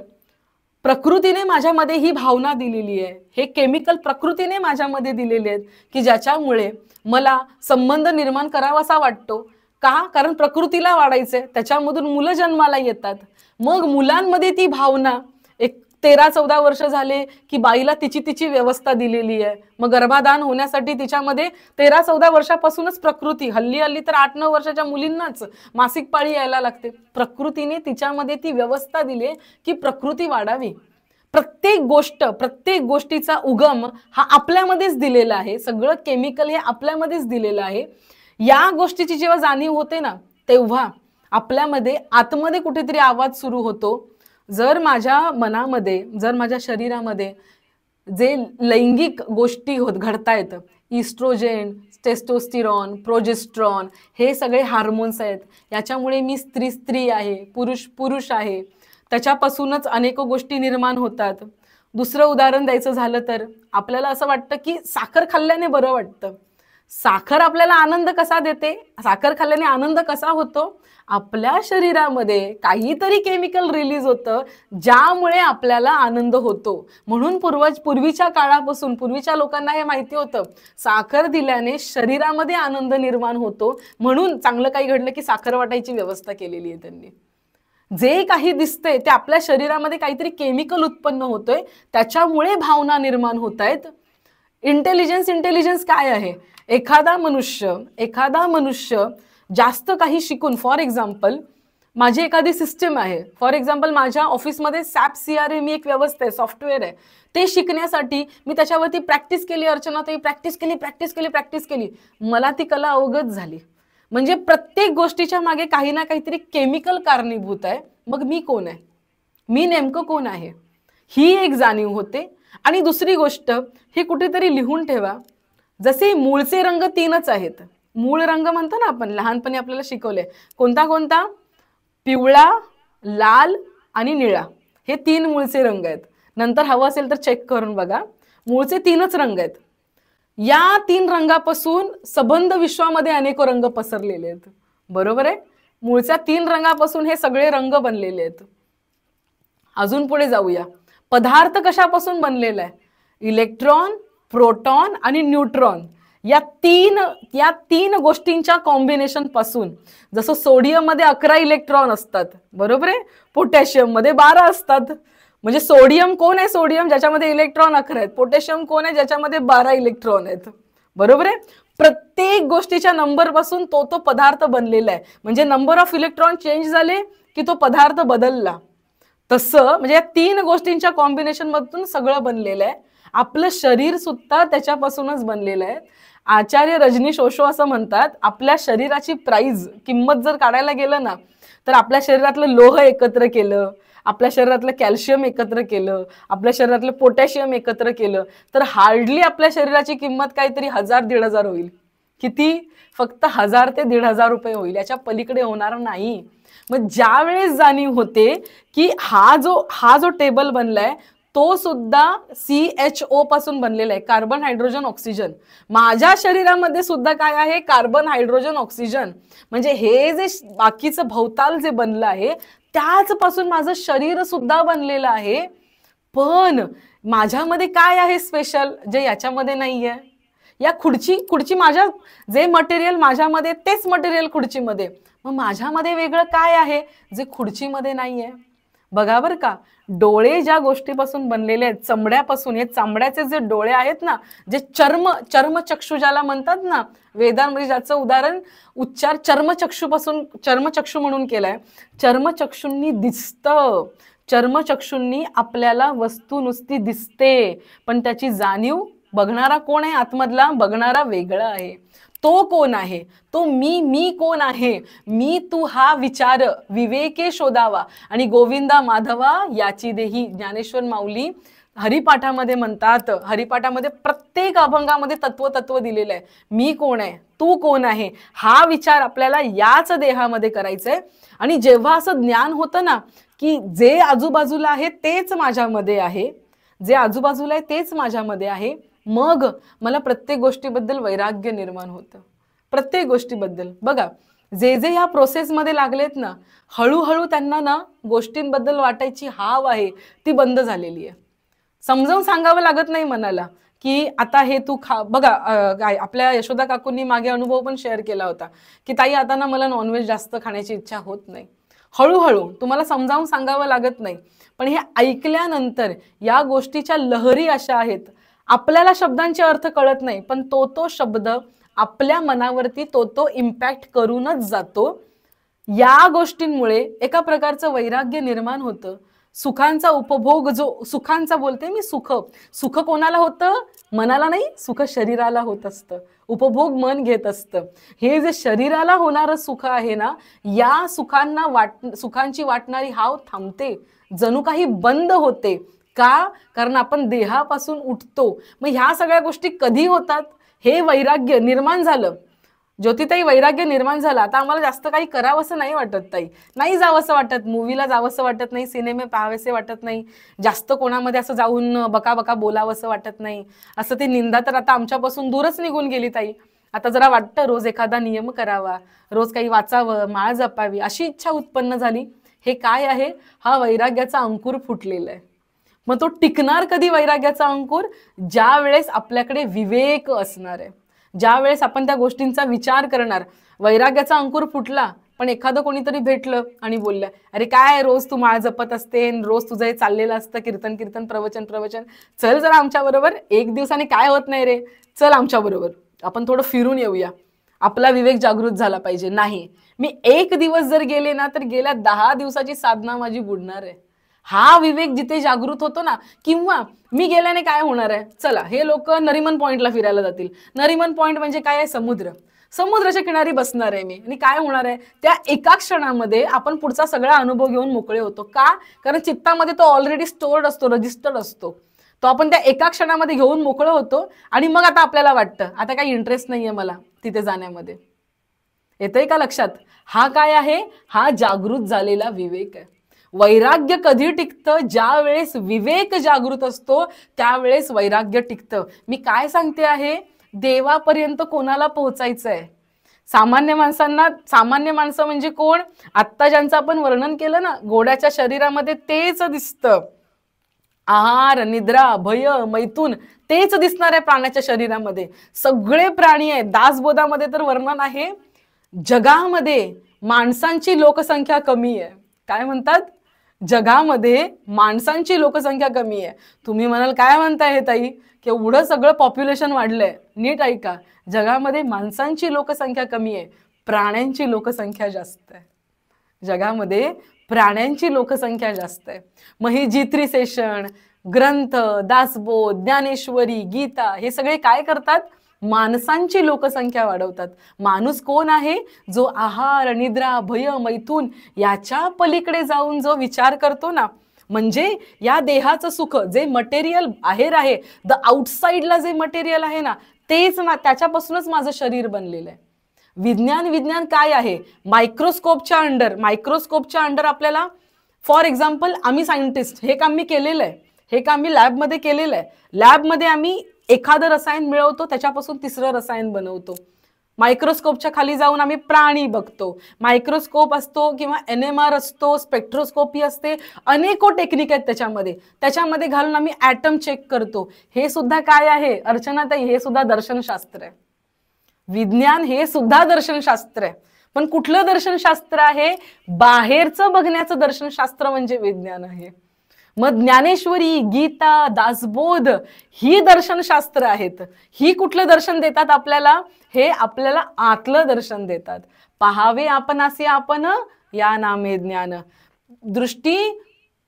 प्रकृतीने माझ्यामध्ये ही भावना दिलेली आहे, हे केमिकल प्रकृतीने माझ्यामध्ये दिलेले आहेत की ज्याच्यामुळे मला संबंध निर्माण करावासा वाटतो. का? कारण प्रकृतीला वाढायचंय, त्याच्यामधून मुलं जन्माला येतात. मग मुलांमध्ये ती भावना, एक 13-14 वर्ष झाले की बाईला तिची व्यवस्था दिलेली आहे. मग गर्भाधान होण्यासाठी तिच्यामध्ये 13-14 वर्षापासूनच प्रकृती, हल्ली तर 8-9 वर्षाच्या मुलींनाच मासिक पाळी यायला लागते. प्रकृतीने तिच्यामध्ये ती व्यवस्था दिली आहे की प्रकृती वाढावी. प्रत्येक गोष्टीचा उगम हा आपल्यामध्येच दिलेला आहे, सगळं केमिकल हे आपल्यामध्येच दिलेलं आहे. या गोष्टीची जेव्हा जाणीव होते ना, तेव्हा आपल्यामध्ये आतमध्ये कुठेतरी आवाज सुरू होतो, जर माझ्या मनामध्ये, जर माझ्या शरीरामध्ये जे लैंगिक गोष्टी घडतायत, इस्ट्रोजेन, टेस्टोस्टिरॉन, प्रोजेस्ट्रॉन, हे सगळे हार्मोन्स आहेत, याच्यामुळे मी स्त्री आहे, पुरुष आहे, त्याच्यापासूनच अनेक गोष्टी निर्माण होतात. दुसरं उदाहरण द्यायचं झालं तर आपल्याला असं वाटतं की साखर खाल्ल्याने बरं वाटतं. साखर आपल्याला आनंद कसा देते? साखर खाल्ल्याने आनंद कसा होतो? आपल्या शरीरामध्ये काहीतरी केमिकल रिलीज होतं ज्यामुळे आपल्याला आनंद होतो. म्हणून पूर्वीच्या काळापासून पूर्वीच्या लोकांना हे माहिती होतं, साखर दिल्याने शरीरामध्ये आनंद निर्माण होतो, म्हणून चांगलं काही घडलं की साखर वाटायची व्यवस्था केलेली आहे त्यांनी. जे काही दिसतंय ते आपल्या शरीरामध्ये काहीतरी केमिकल उत्पन्न होतोय, त्याच्यामुळे भावना निर्माण होत आहेत. इंटेलिजन्स काय आहे? एखादा मनुष्य जास्त काही शिकून, फॉर एक्झाम्पल माझी एखादी सिस्टम आहे, फॉर एक्झाम्पल माझ्या ऑफिसमध्ये सॅप CRM एक व्यवस्था आहे, सॉफ्टवेअर आहे, ते शिकण्यासाठी मी त्याच्यावरती प्रॅक्टिस केली. अर्चना ताई प्रॅक्टिस केली, मला ती कला अवगत झाली. म्हणजे प्रत्येक गोष्टीच्या मागे काही ना काहीतरी केमिकल कारणीभूत आहे. मग मी कोण आहे, मी नेमकं कोण आहे, ही एक जाणीव होते. आणि दुसरी गोष्ट, हे कुठेतरी लिहून ठेवा, जसे मूळचे रंग 3च आहेत. मूळ रंग म्हणतो ना आपण, लहानपणी आपल्याला शिकवले, कोणता? पिवळा, लाल आणि निळा, हे 3 मूळचे रंग आहेत. नंतर हवं असेल तर चेक करून बघा, मूळचे 3च रंग आहेत. या 3 रंगापासून संबंध विश्वामध्ये अनेक रंग पसरलेले आहेत. बरोबर आहे? मूळच्या 3 रंगापासून हे सगळे रंग बनलेले आहेत. अजून पुढे जाऊया. पदार्थ कशापासून बनलेला आहे? इलेक्ट्रॉन, प्रोटॉन आणि न्यूट्रॉन, या तीन गोष्टींच्या कॉम्बिनेशन पासून. जसं सोडियम मध्ये 11 इलेक्ट्रॉन असतात, बरोबर आहे, पोटॅशियम मध्ये 12 असतात. म्हणजे सोडियम कोण आहे? सोडियम ज्याच्यामध्ये इलेक्ट्रॉन 11 आहेत. पोटॅशियम कोण आहे? ज्याच्यामध्ये 12 इलेक्ट्रॉन आहेत. बरोबर आहे? प्रत्येक गोष्टीच्या नंबर पासून तो पदार्थ बनलेला आहे. म्हणजे नंबर ऑफ इलेक्ट्रॉन चेंज झाले की तो पदार्थ बदलला. तसं म्हणजे या 3 गोष्टींच्या कॉम्बिनेशन मधून सगळं बनलेलं आहे. आपलं शरीर सुद्धा त्याच्यापासूनच बनलेलं आहे. आचार्य रजनीश ओशो असं म्हणतात, आपल्या शरीराची किंमत जर काढायला गेलं ना, तर आपल्या शरीरातलं लोह एकत्र केलं, आपल्या शरीरातलं कॅल्शियम एकत्र केलं, आपल्या शरीरातलं पोटॅशियम एकत्र केलं, तर हार्डली आपल्या शरीराची किंमत काहीतरी 1000-1500 होईल. किती? फक्त 1000 ते 1500 रुपये होईल, याच्या पलीकडे होणार नाही. मग ज्या वेळेस जाणीव होते की हा जो टेबल बनलाय तो सुद्धा CHO पासून बनलेला आहे, कार्बन, हायड्रोजन, ऑक्सिजन. माझ्या शरीरामध्ये सुद्धा काय आहे? Carbon, hydrogen, oxygen. म्हणजे हे जे बाकीचं भवताल जे बनलं आहे त्याच पासून माझं शरीर सुद्धा बनलेलं आहे. पण माझ्यामध्ये काय आहे स्पेशल, जे याच्यामध्ये नाहीये? या खुर्ची माझ्या, जे मटेरियल माझ्यामध्ये तेच मटेरियल खुर्चीमध्ये. मग माझ्यामध्ये वेगळं काय आहे जे खुर्चीमध्ये नाहीये? बघा बरं का, डोळे ज्या गोष्टीपासून बनलेले आहेत, चमड्यापासून, हे चामड्याचे जे डोळे आहेत ना, जे चर्मचक्षु ज्याला म्हणतात ना, वेदांमध्ये ज्याचं उच्चार चर्मचक्षु म्हणून केलाय. चर्मचक्षूंनी दिसतं, चर्मचक्षूंनी आपल्याला वस्तू नुसती दिसते, पण त्याची जाणीव बघणारा कोण आहे? आतमधला बघणारा वेगळा आहे. तो कोण आहे? तो मी कोण आहे? मी तू हा विचार विवेके शोधावा आणि गोविंदा माधवा याची देही. ज्ञानेश्वर माऊली हरिपाठामध्ये म्हणतात, हरिपाठामध्ये प्रत्येक अभंगामध्ये तत्व दिलेलं आहे. मी कोण आहे, तू कोण आहे, हा विचार आपल्याला याच देहामध्ये करायचंय. आणि जेव्हा असं ज्ञान होतं ना की जे आजूबाजूला आहे तेच माझ्यामध्ये आहे, जे आजूबाजूला आहे तेच माझ्यामध्ये आहे, मग मला प्रत्येक गोष्टीबद्दल वैराग्य निर्माण होतं. प्रत्येक गोष्टीबद्दल. बघा, जे या प्रोसेसमध्ये लागलेत ना, हळूहळू त्यांना ना गोष्टींबद्दल वाटायची हाव आहे ती बंद झालेली आहे. समजावून सांगावं लागत नाही मनाला की आता हे तू खा. बघा, काय आपल्या यशोदा काकूंनी मागे अनुभव पण शेअर केला होता की ताई आता ना मला नॉनव्हेज जास्त खाण्याची इच्छा होत नाही. हळूहळू तुम्हाला समजावून सांगावं लागत नाही, पण हे ऐकल्यानंतर या गोष्टीच्या लहरी अशा आहेत. आपल्याला शब्दांचे अर्थ कळत नाही, पण तो शब्द आपल्या मनावरती तो इम्पॅक्ट करूनच जातो. या गोष्टींमुळे एका प्रकारचं वैराग्य निर्माण होतं. सुखांचा उपभोग, जो सुखांचा बोलते मी, सुख कोणाला होतं? मनाला नाही, सुख शरीराला होत असतं. उपभोग मन घेत असतं. हे जे शरीराला होणारं सुख आहे ना, या सुखांची वाटणारी हाव थांबते, जणू काही बंद होते. का? कारण आपण देहापासून उठतो. मग ह्या सगळ्या गोष्टी कधी होतात? हे वैराग्य निर्माण झालं. ज्योतिताई, वैराग्य निर्माण झालं, आता आम्हाला जास्त काही करावंसं नाही वाटत ताई, नाही जावंसं वाटत, मूवीला जावंसं वाटत नाही, सिनेमे पाहावेसे वाटत नाही, जास्त कोणामध्ये असं जाऊन बका बोलावंसं वाटत नाही. असं ते निंदा तर आता आमच्यापासून दूरच निघून गेली ताई. आता जरा वाटतं रोज एखादा नियम करावा, रोज काही वाचावं, माळ जपावी, अशी इच्छा उत्पन्न झाली. हे काय आहे? हा वैराग्याचा अंकुर फुटलेला आहे. मग तो टिकणार कधी वैराग्याचा अंकुर? ज्या वेळेस आपल्याकडे विवेक असणार आहे, ज्या वेळेस आपण त्या गोष्टींचा विचार करणार. वैराग्याचा अंकुर फुटला, पण एखादं कोणीतरी भेटलं आणि बोललं, अरे काय रोज तू माळ जपत असते, रोज तुझं हे चाललेलं असतं कीर्तन कीर्तन प्रवचन प्रवचन, चल जरा आमच्या बरोबर, एक दिवसाने काय होत नाही रे, चल आमच्या बरोबर आपण थोडं फिरून येऊया, आपला विवेक जागृत झाला पाहिजे. नाही, मी एक दिवस जर गेले ना तर गेल्या 10 दिवसाची साधना माझी बुडणार आहे. हा विवेक जिथे जागृत होतो ना, किंवा मी गेल्याने काय होणार आहे, चला हे लोक नरिमन पॉइंटला फिरायला जातील. नरिमन पॉइंट म्हणजे काय आहे? समुद्र. समुद्राच्या किनारी बसणार आहे मी, आणि काय होणार आहे? त्या एका क्षणामध्ये आपण पुढचा सगळा अनुभव घेऊन मोकळे होतो. का? कारण चित्तामध्ये तो ऑलरेडी स्टोर्ड असतो, रजिस्टर्ड असतो. तो आपण त्या एका क्षणामध्ये घेऊन मोकळं होतो, आणि मग आता आपल्याला वाटतं आता काही इंटरेस्ट नाहीये मला तिथे जाण्यामध्ये. येतंय का लक्षात? हा काय आहे? हा जागृत झालेला विवेक आहे. वैराग्य कधी टिकतं? ज्या वेळेस विवेक जागृत असतो त्यावेळेस वैराग्य टिकतं. मी काय सांगते आहे, देवापर्यंत कोणाला पोहोचायचं आहे? सामान्य माणसांना. सामान्य माणसं म्हणजे कोण? आत्ता ज्यांचं आपण वर्णन केलं ना, घोड्याच्या शरीरामध्ये तेच दिसतं. आहार, निद्रा, भय, मैथून तेच दिसणार आहे प्राण्याच्या शरीरामध्ये. सगळे प्राणी आहेत. दासबोधामध्ये तर वर्णन आहे, जगामध्ये माणसांची लोकसंख्या कमी आहे. काय म्हणतात? जगामध्ये माणसांची लोकसंख्या कमी आहे. तुम्ही म्हणाल काय म्हणताय हे ताई, की एवढं सगळं पॉप्युलेशन वाढलंय. नीट ऐका, जगामध्ये माणसांची लोकसंख्या कमी आहे, प्राण्यांची लोकसंख्या जास्त आहे. जगामध्ये प्राण्यांची लोकसंख्या जास्त आहे. मग ही G3 सेशन, ग्रंथ, दासबोध, ज्ञानेश्वरी, गीता हे सगळे काय करतात? माणसांची लोकसंख्या वाढवतात. माणूस कोण आहे? जो आहार, निद्रा, भय, मैथून याच्या पलीकडे जाऊन जो विचार करतो ना, म्हणजे या देहाचं सुख जे मटेरियल बाहेर आहे, द आउटसाइडला जे मटेरियल आहे ना, तेच ना, त्याच्यापासूनच माझं शरीर बनलेलं आहे. विज्ञान काय आहे? मायक्रोस्कोपच्या अंडर आपल्याला, फॉर एक्झाम्पल आम्ही सायंटिस्ट, हे काम मी केलेलं आहे, हे काम मी लॅबमध्ये केलेलं आहे. लॅबमध्ये आम्ही एखादं रसायन मिळवतो, त्याच्यापासून तिसरं रसायन बनवतो. मायक्रोस्कोपच्या खाली जाऊन आम्ही प्राणी बघतो. मायक्रोस्कोप असतो किंवा NMR असतो, स्पेक्ट्रोस्कोपी असते, अनेको टेक्निक आहेत त्याच्यामध्ये घालून आम्ही ॲटम चेक करतो. हे सुद्धा काय आहे अर्चनाताई? हे सुद्धा दर्शनशास्त्र आहे. विज्ञान हे सुद्धा दर्शनशास्त्र आहे. पण कुठलं दर्शनशास्त्र आहे? बाहेरचं बघण्याचं दर्शनशास्त्र म्हणजे विज्ञान आहे. मग ज्ञानेश्वरी, गीता, दासबोध ही दर्शनशास्त्र आहेत. ही कुठलं दर्शन देतात आपल्याला? हे आपल्याला आतलं दर्शन देतात. पहावे आपणासी आपण, या नामे ज्ञान. दृष्टी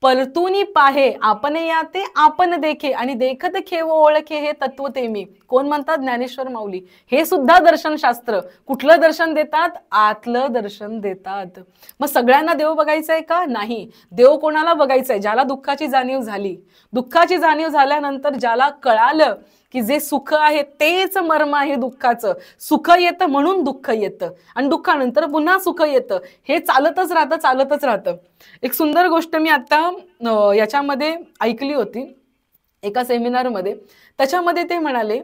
परतूनी पाहे, आपण याते आपण देखे, आणि देखत खेव ओळखे, हे तत्व ते मी. कोण म्हणतात? ज्ञानेश्वर माऊली. हे सुद्धा दर्शनशास्त्र. कुठलं दर्शन देतात? आतलं दर्शन देतात. मग सगळ्यांना देव बघायचंय का? नाही. देव कोणाला बघायचंय? ज्याला दुःखाची जाणीव झाली. दुःखाची जाणीव झाल्यानंतर ज्याला कळालं की जे सुख आहे तेच मर्म आहे दुःखाचं. सुख येतं म्हणून दुःख येतं, आणि दुःखानंतर पुन्हा सुख येतं. हे चालतच राहतं. एक सुंदर गोष्ट मी आता याच्यामध्ये ऐकली होती एका सेमिनारमध्ये. त्याच्यामध्ये ते म्हणाले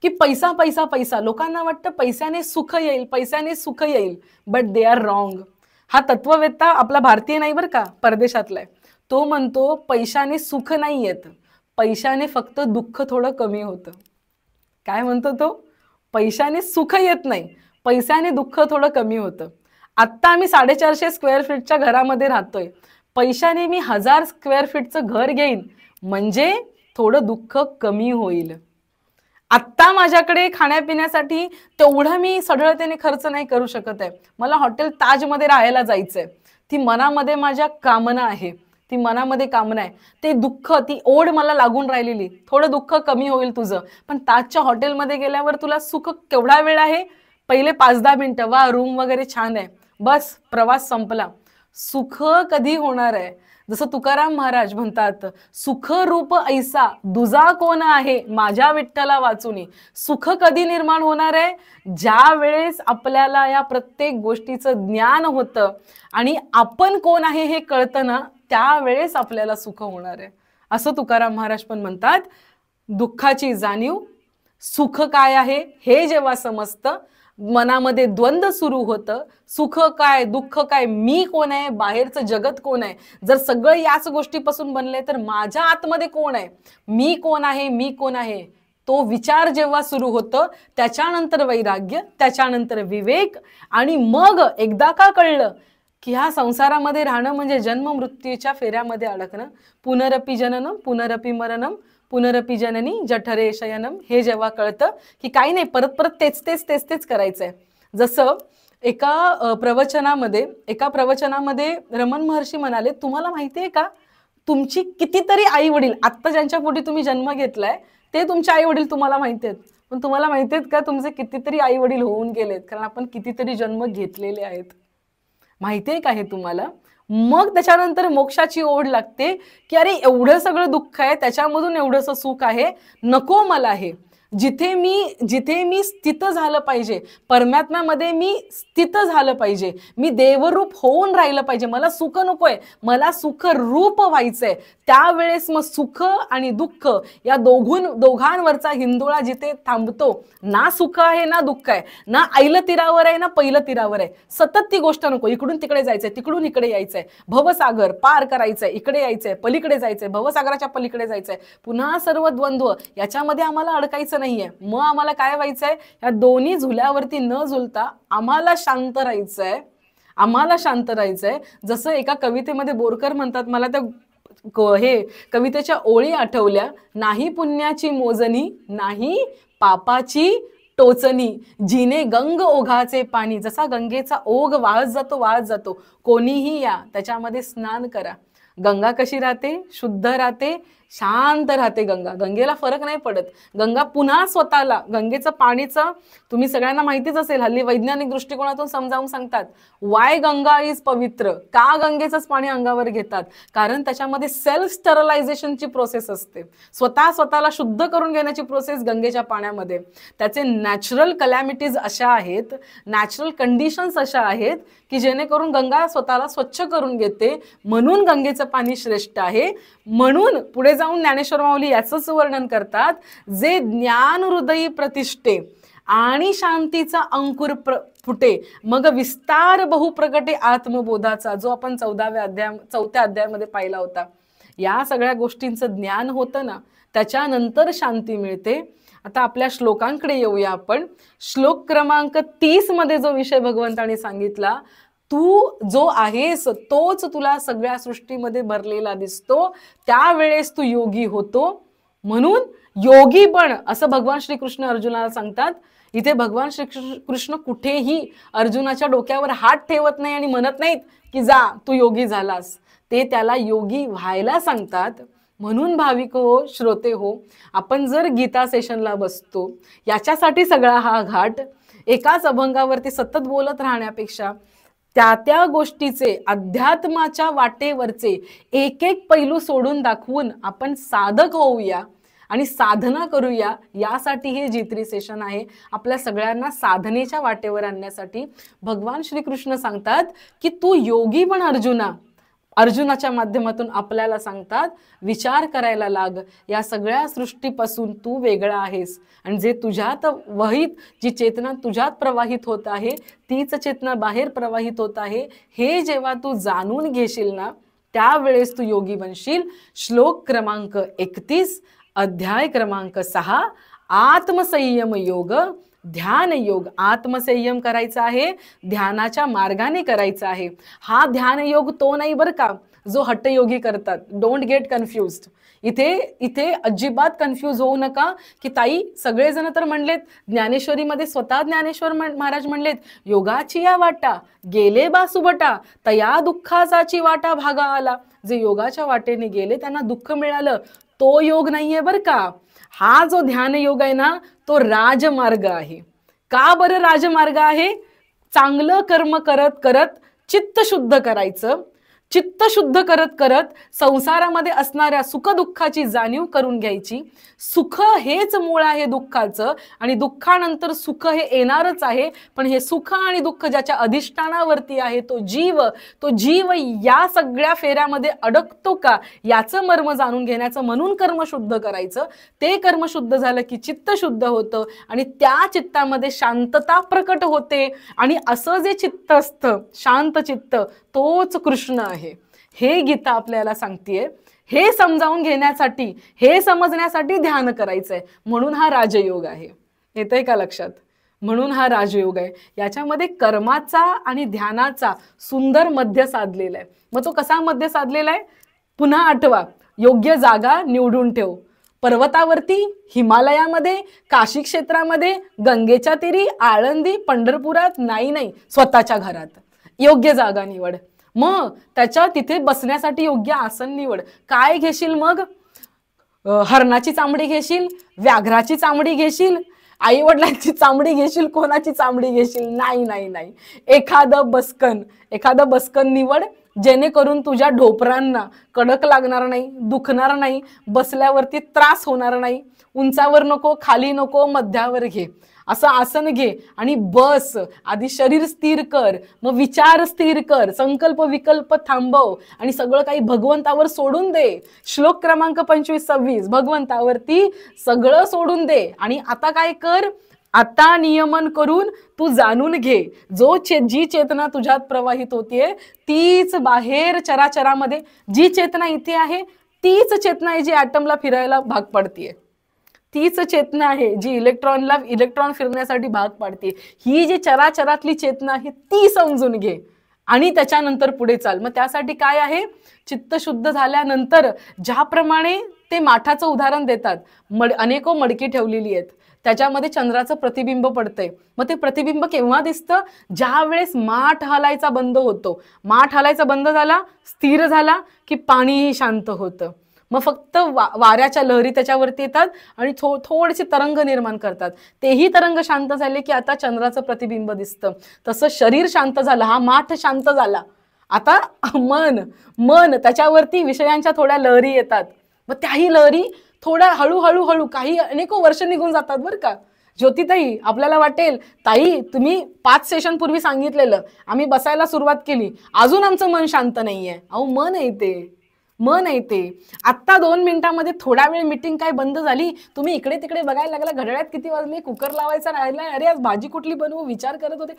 की पैसा पैसा पैसा, लोकांना वाटतं पैशाने सुख येईल, बट दे आर रॉंग. हा तत्ववेत्ता आपला भारतीय नाही बरं का, परदेशातला आहे. तो म्हणतो पैशाने सुख नाही येत, पैशाने फक्त दुःख थोडं कमी होतं. काय म्हणतो तो? पैशाने सुख येत नाही, पैशाने दुःख थोडं कमी होतं. आत्ता आम्ही 450 स्क्वेअर फीटच्या घरामध्ये राहतोय. पैशाने मी 1000 स्क्वेअर फीटचं घर घेईन म्हणजे थोडं दुःख कमी होईल. आत्ता माझ्याकडे खाण्यापिण्यासाठी तेवढं मी सढळतेने खर्च नाही करू शकत आहे. मला हॉटेल ताजमध्ये राहायला जायचंय, ती मनामध्ये माझ्या कामना आहे, ते दुःख, ती ओढ मला लागून राहिलेली. थोडं दुःख कमी होईल तुझं, पण ताजच्या हॉटेलमध्ये गेल्यावर तुला सुख केवढा वेळ आहे? पहिले 5-10 मिनिटं, वा रूम वगैरे छान आहे, बस प्रवास संपला. सुख कधी होणार आहे? जसं तुकाराम महाराज म्हणतात, सुख रूप ऐसा दुजा कोण आहे, माझ्या विठ्ठला वाचुनी. सुख कधी निर्माण होणार आहे? ज्या वेळेस आपल्याला या प्रत्येक गोष्टीचं ज्ञान होतं आणि आपण कोण आहे हे कळतं ना, त्यावेळेस आपल्याला सुख होणार आहे. असं तुकाराम महाराज पण म्हणतात. दुःखाची जाणीव, सुख काय आहे हे जेव्हा समजतं, मनामध्ये द्वंद्व सुरू होतं, सुख काय दुःख काय, मी कोण आहे, बाहेरचं जगत कोण आहे, जर सगळं याच गोष्टीपासून बनले तर माझ्या आतमध्ये कोण आहे, मी कोण आहे, मी कोण आहे, तो विचार जेव्हा सुरू होतं, त्याच्यानंतर वैराग्य, त्याच्यानंतर विवेक, आणि मग एकदा का कळलं की ह्या संसारामध्ये राहणं म्हणजे जन्म मृत्यूच्या फेऱ्यामध्ये अडकणं, पुनरपि जननम पुनरपि मरणम पुनरपि जननी जठरे शयनम, हे जेव्हा कळतं की काही नाही, परत परत तेच तेच तेच तेच करायचंय. जसं एका प्रवचनामध्ये रमण महर्षी म्हणाले, तुम्हाला माहितीये का तुमची कितीतरी आई वडील, आत्ता ज्यांच्या पोटी तुम्ही जन्म घेतलाय ते तुमचे आई वडील तुम्हाला माहिती आहेत, पण तुम्हाला माहिती आहेत का तुमचे कितीतरी आई वडील होऊन गेलेत, कारण आपण कितीतरी जन्म घेतलेले आहेत. माहितीये का हे तुम्हाला? मग त्याच्यानंतर मोक्षाची ओढ लागते की अरे एवढं सगळं दुःख आहे, त्याच्यामधून एवढंसं सुख आहे, नको मला हे. जिथे मी स्थित झालं पाहिजे, परमात्म्यामध्ये मी स्थित झालं पाहिजे, मी देवरूप होऊन राहिलं पाहिजे, मला सुख नकोय, मला सुख रूप व्हायचंय. त्यावेळेस मग सुख आणि दुःख या दोघांवरचा हिंदोळा जिथे थांबतो, ना सुख आहे ना दुःख आहे, ना आईलं तीरावर आहे ना पहिलं तीरावर आहे, सतत ती गोष्ट नको, इकडून तिकडे जायचंय, तिकडून इकडे यायचंय, भवसागर पार करायचंय, इकडे यायचंय, पलीकडे जायचंय, भवसागराच्या पलीकडे जायचंय, पुन्हा सर्व द्वंद्व, याच्यामध्ये आम्हाला अडकायचं नाहीये. मग आम्हाला काय व्हायचंय, या दोन्ही झुल्यावरती न झुलता आम्हाला शांत राहायचंय, आम्हाला शांत राहायचंय. जसं एका कवितेमध्ये बोरकर म्हणतात, मला त्या हे कवितेच्या ओळी आठवल्या, नाही पुण्याची मोजणी नाही पापाची टोचणी, जिने गंग ओघाचे पाणी, जसा गंगेचा ओघ वाहत जातो, कोणीही या त्याच्यामध्ये स्नान करा. गंगा कशी राहते, शुद्ध राहते, शांत राहते. गंगेला फरक नाही पडत. गंगा पुन्हा स्वतःला, गंगेचं पाणीचं तुम्ही सगळ्यांना माहितीच असेल, हल्ली वैज्ञानिक दृष्टिकोनातून समजावून सांगतात, वाय गंगा इज पवित्र, का गंगेचंच पाणी अंगावर घेतात, कारण त्याच्यामध्ये सेल्फ स्टरलायझेशनची प्रोसेस असते, स्वतःला शुद्ध करून घेण्याची प्रोसेस गंगेच्या पाण्यामध्ये. त्याचे नॅचरल कलॅमिटीज अशा आहेत, नॅचरल कंडिशन्स अशा आहेत की जेणेकरून गंगा स्वतःला स्वच्छ करून घेते, म्हणून गंगेचं पाणी श्रेष्ठ आहे. म्हणून पुढे जाऊन ज्ञानेश्वर माऊली याचंच वर्णन करतात, जे ज्ञान हृदयी प्रतिष्ठे आणि शांतीचा अंकुर फुटे, मग विस्तार बहुप्रगटे आत्मबोधाचा, जो आपण 4व्या अध्यायामध्ये पाहिला होता. या सगळ्या गोष्टींचं ज्ञान होतं ना, त्याच्यानंतर शांती मिळते. आता आपल्या श्लोकांकडे येऊया आपण. श्लोक क्रमांक 30 मध्ये जो विषय भगवंतांनी सांगितला, तू जो आहेस तोच तुला सगळ्या सृष्टीमध्ये भरलेला दिसतो, त्यावेळेस तू योगी होतो. म्हणून योगी बन असं भगवान श्रीकृष्ण अर्जुनाला सांगतात. इथे भगवान श्रीकृष्ण कुठेही अर्जुनाच्या डोक्यावर हात ठेवत नाही आणि म्हणत नाहीत की जा तू योगी झालास, ते त्याला योगी व्हायला सांगतात. म्हणून भाविक हो, श्रोते हो, आपण जर गीता सेशनला बसतो, याच्यासाठी सगळा हा घाट, एकाच अभंगावरती सतत बोलत राहण्यापेक्षा त्या गोष्टीचे, अध्यात्माच्या वाटेवरचे एक एक पैलू सोडून दाखवून आपण साधक होऊया आणि साधना करूया. यासाठी हे G3 सेशन आहे, आपल्या सगळ्यांना साधनेच्या वाटेवर आणण्यासाठी. भगवान श्रीकृष्ण सांगतात की तू योगी बन अर्जुना. अर्जुनाच्या माध्यमातून आपल्याला सांगतात, विचार करायला लाग, या सगळ्या सृष्टीपासून तू वेगळा आहेस, आणि जे तुझ्यात वहित, जी चेतना तुझ्यात प्रवाहित होत आहे, तीच चेतना बाहेर प्रवाहित होत आहे. हे जेव्हा तू जाणून घेशील ना, त्यावेळेस तू योगी बनशील. श्लोक क्रमांक 31, अध्याय क्रमांक 6, आत्मसंयम योग, ध्यान योग. आत्मसंयम करायचा आहे, ध्यानाच्या मार्गाने करायचा आहे. हा ध्यान योग तो नाही बरं का जो हट्टयोगी करतात. Don't get confused. इथे अजिबात कन्फ्यूज होऊ नका की ताई सगळेजण तर म्हणलेत, ज्ञानेश्वरीमध्ये स्वतः ज्ञानेश्वर महाराज म्हणलेत, योगाची या वाटा गेले बासुबटा, तया दुःखाचाची वाटा भागा आला. जे योगाच्या वाटेने गेले त्यांना दुःख मिळालं, तो योग नाहीये बरं का. हा जो ध्यान योग आहे ना, तो राजमार्ग आहे. का बरं राजमार्ग आहे? चांगलं कर्म करत करत चित्त शुद्ध करायचं, चित्त शुद्ध करत करत संसारामध्ये असणाऱ्या सुखदुःखाची जाणीव करून घ्यायची. सुख हेच मूळ आहे दुःखाचं आणि दुःखानंतर सुख हे येणारच आहे. पण हे सुख आणि दुःख ज्याच्या अधिष्ठानावरती आहे तो जीव या सगळ्या फेऱ्यामध्ये अडकतो का याचं मर्म जाणून घेण्याचं, म्हणून कर्म शुद्ध करायचं. ते कर्म शुद्ध झालं की चित्त शुद्ध होतं आणि त्या चित्तामध्ये शांतता प्रकट होते. आणि असं जे चित्त असतं शांत चित्त तोच कृष्ण आहे हे गीता आपल्याला सांगतेय. हे समजावून घेण्यासाठी, हे समजण्यासाठी ध्यान करायचंय. म्हणून हा राजयोग आहे. येतंय का लक्षात? म्हणून हा राजयोग आहे. याच्यामध्ये कर्माचा आणि ध्यानाचा सुंदर मध्य साधलेला आहे. मग तो कसा मध्य साधलेला आहे पुन्हा आठवा. योग्य जागा निवडून ठेव. पर्वतावरती, हिमालयामध्ये, काशी क्षेत्रामध्ये, गंगेच्या तीरी, आळंदी, पंढरपुरात नाही, स्वतःच्या घरात योग्य जागा निवड. मग त्याच्या तिथे बसण्यासाठी योग्य आसन निवड. काय घेशील मग? हरणाची चामडी घेशील, व्याघ्राची चामडी घेशील, आई वडिलांची चामडी घेशील, कोणाची चामडी घेशील? नाही. एखादं बसकन निवड जेणेकरून तुझ्या ढोपरांना कडक लागणार नाही, दुखणार नाही, बसल्यावरती त्रास होणार नाही. उंचावर नको, खाली नको, मध्यावर घे. असं आसन घे आणि बस. आधी शरीर स्थिर कर, मग विचार स्थिर कर, संकल्प विकल्प थांबव आणि सगळं काही भगवंतावर सोडून दे. श्लोक क्रमांक 25-26 भगवंतावरती सगळं सोडून दे. आणि आता काय कर? आता नियमन करून तू जाणून घे जी चेतना तुझ्यात प्रवाहित होतीये तीच बाहेर चराचरामध्ये, जी चेतना इथे आहे तीच चेतना आहे जी ॲटमला फिरायला भाग पाडतीये. तीच चेतना आहे जी इलेक्ट्रॉन फिरण्यासाठी भाग पाडते. ही जी चराचरातली चेतना आहे ती समजून घे आणि त्याच्यानंतर पुढे चाल. मग त्यासाठी काय आहे? चित्त शुद्ध झाल्यानंतर ज्याप्रमाणे ते माठाचं उदाहरण देतात, अनेको मडकी ठेवलेली आहेत, त्याच्यामध्ये चंद्राचं प्रतिबिंब पडतंय. मग ते प्रतिबिंब केव्हा दिसतं? ज्या वेळेस माठ हलायचा बंद होतो. माठ हलायचा बंद झाला, स्थिर झाला की पाणीही शांत होतं. मग फक्त वाऱ्याच्या लहरी त्याच्यावरती येतात आणि थोडेसे तरंग निर्माण करतात. तेही तरंग शांत झाले की आता चंद्राचं प्रतिबिंब दिसतं. तसं शरीर शांत झालं, हा माठ शांत झाला. आता मन त्याच्यावरती विषयांच्या थोड्या लहरी येतात. मग त्याही लहरी थोड्या हळूहळू काही अनेको वर्ष निघून जातात बरं का. ज्योतिताई, आपल्याला वाटेल ताई तुम्ही 5 सेशन पूर्वी सांगितलेलं, आम्ही बसायला सुरुवात केली, अजून आमचं मन शांत नाहीये. अहो मन येते. आत्ता 2 मिनिटांमध्ये थोडा वेळ मीटिंग काय बंद झाली, तुम्ही इकडे तिकडे बघायला लागला, घड्याळात किती वाजले, कुकर लावायचा राहिलाय, अरे आज भाजी कुठली बनवू विचार करत होते.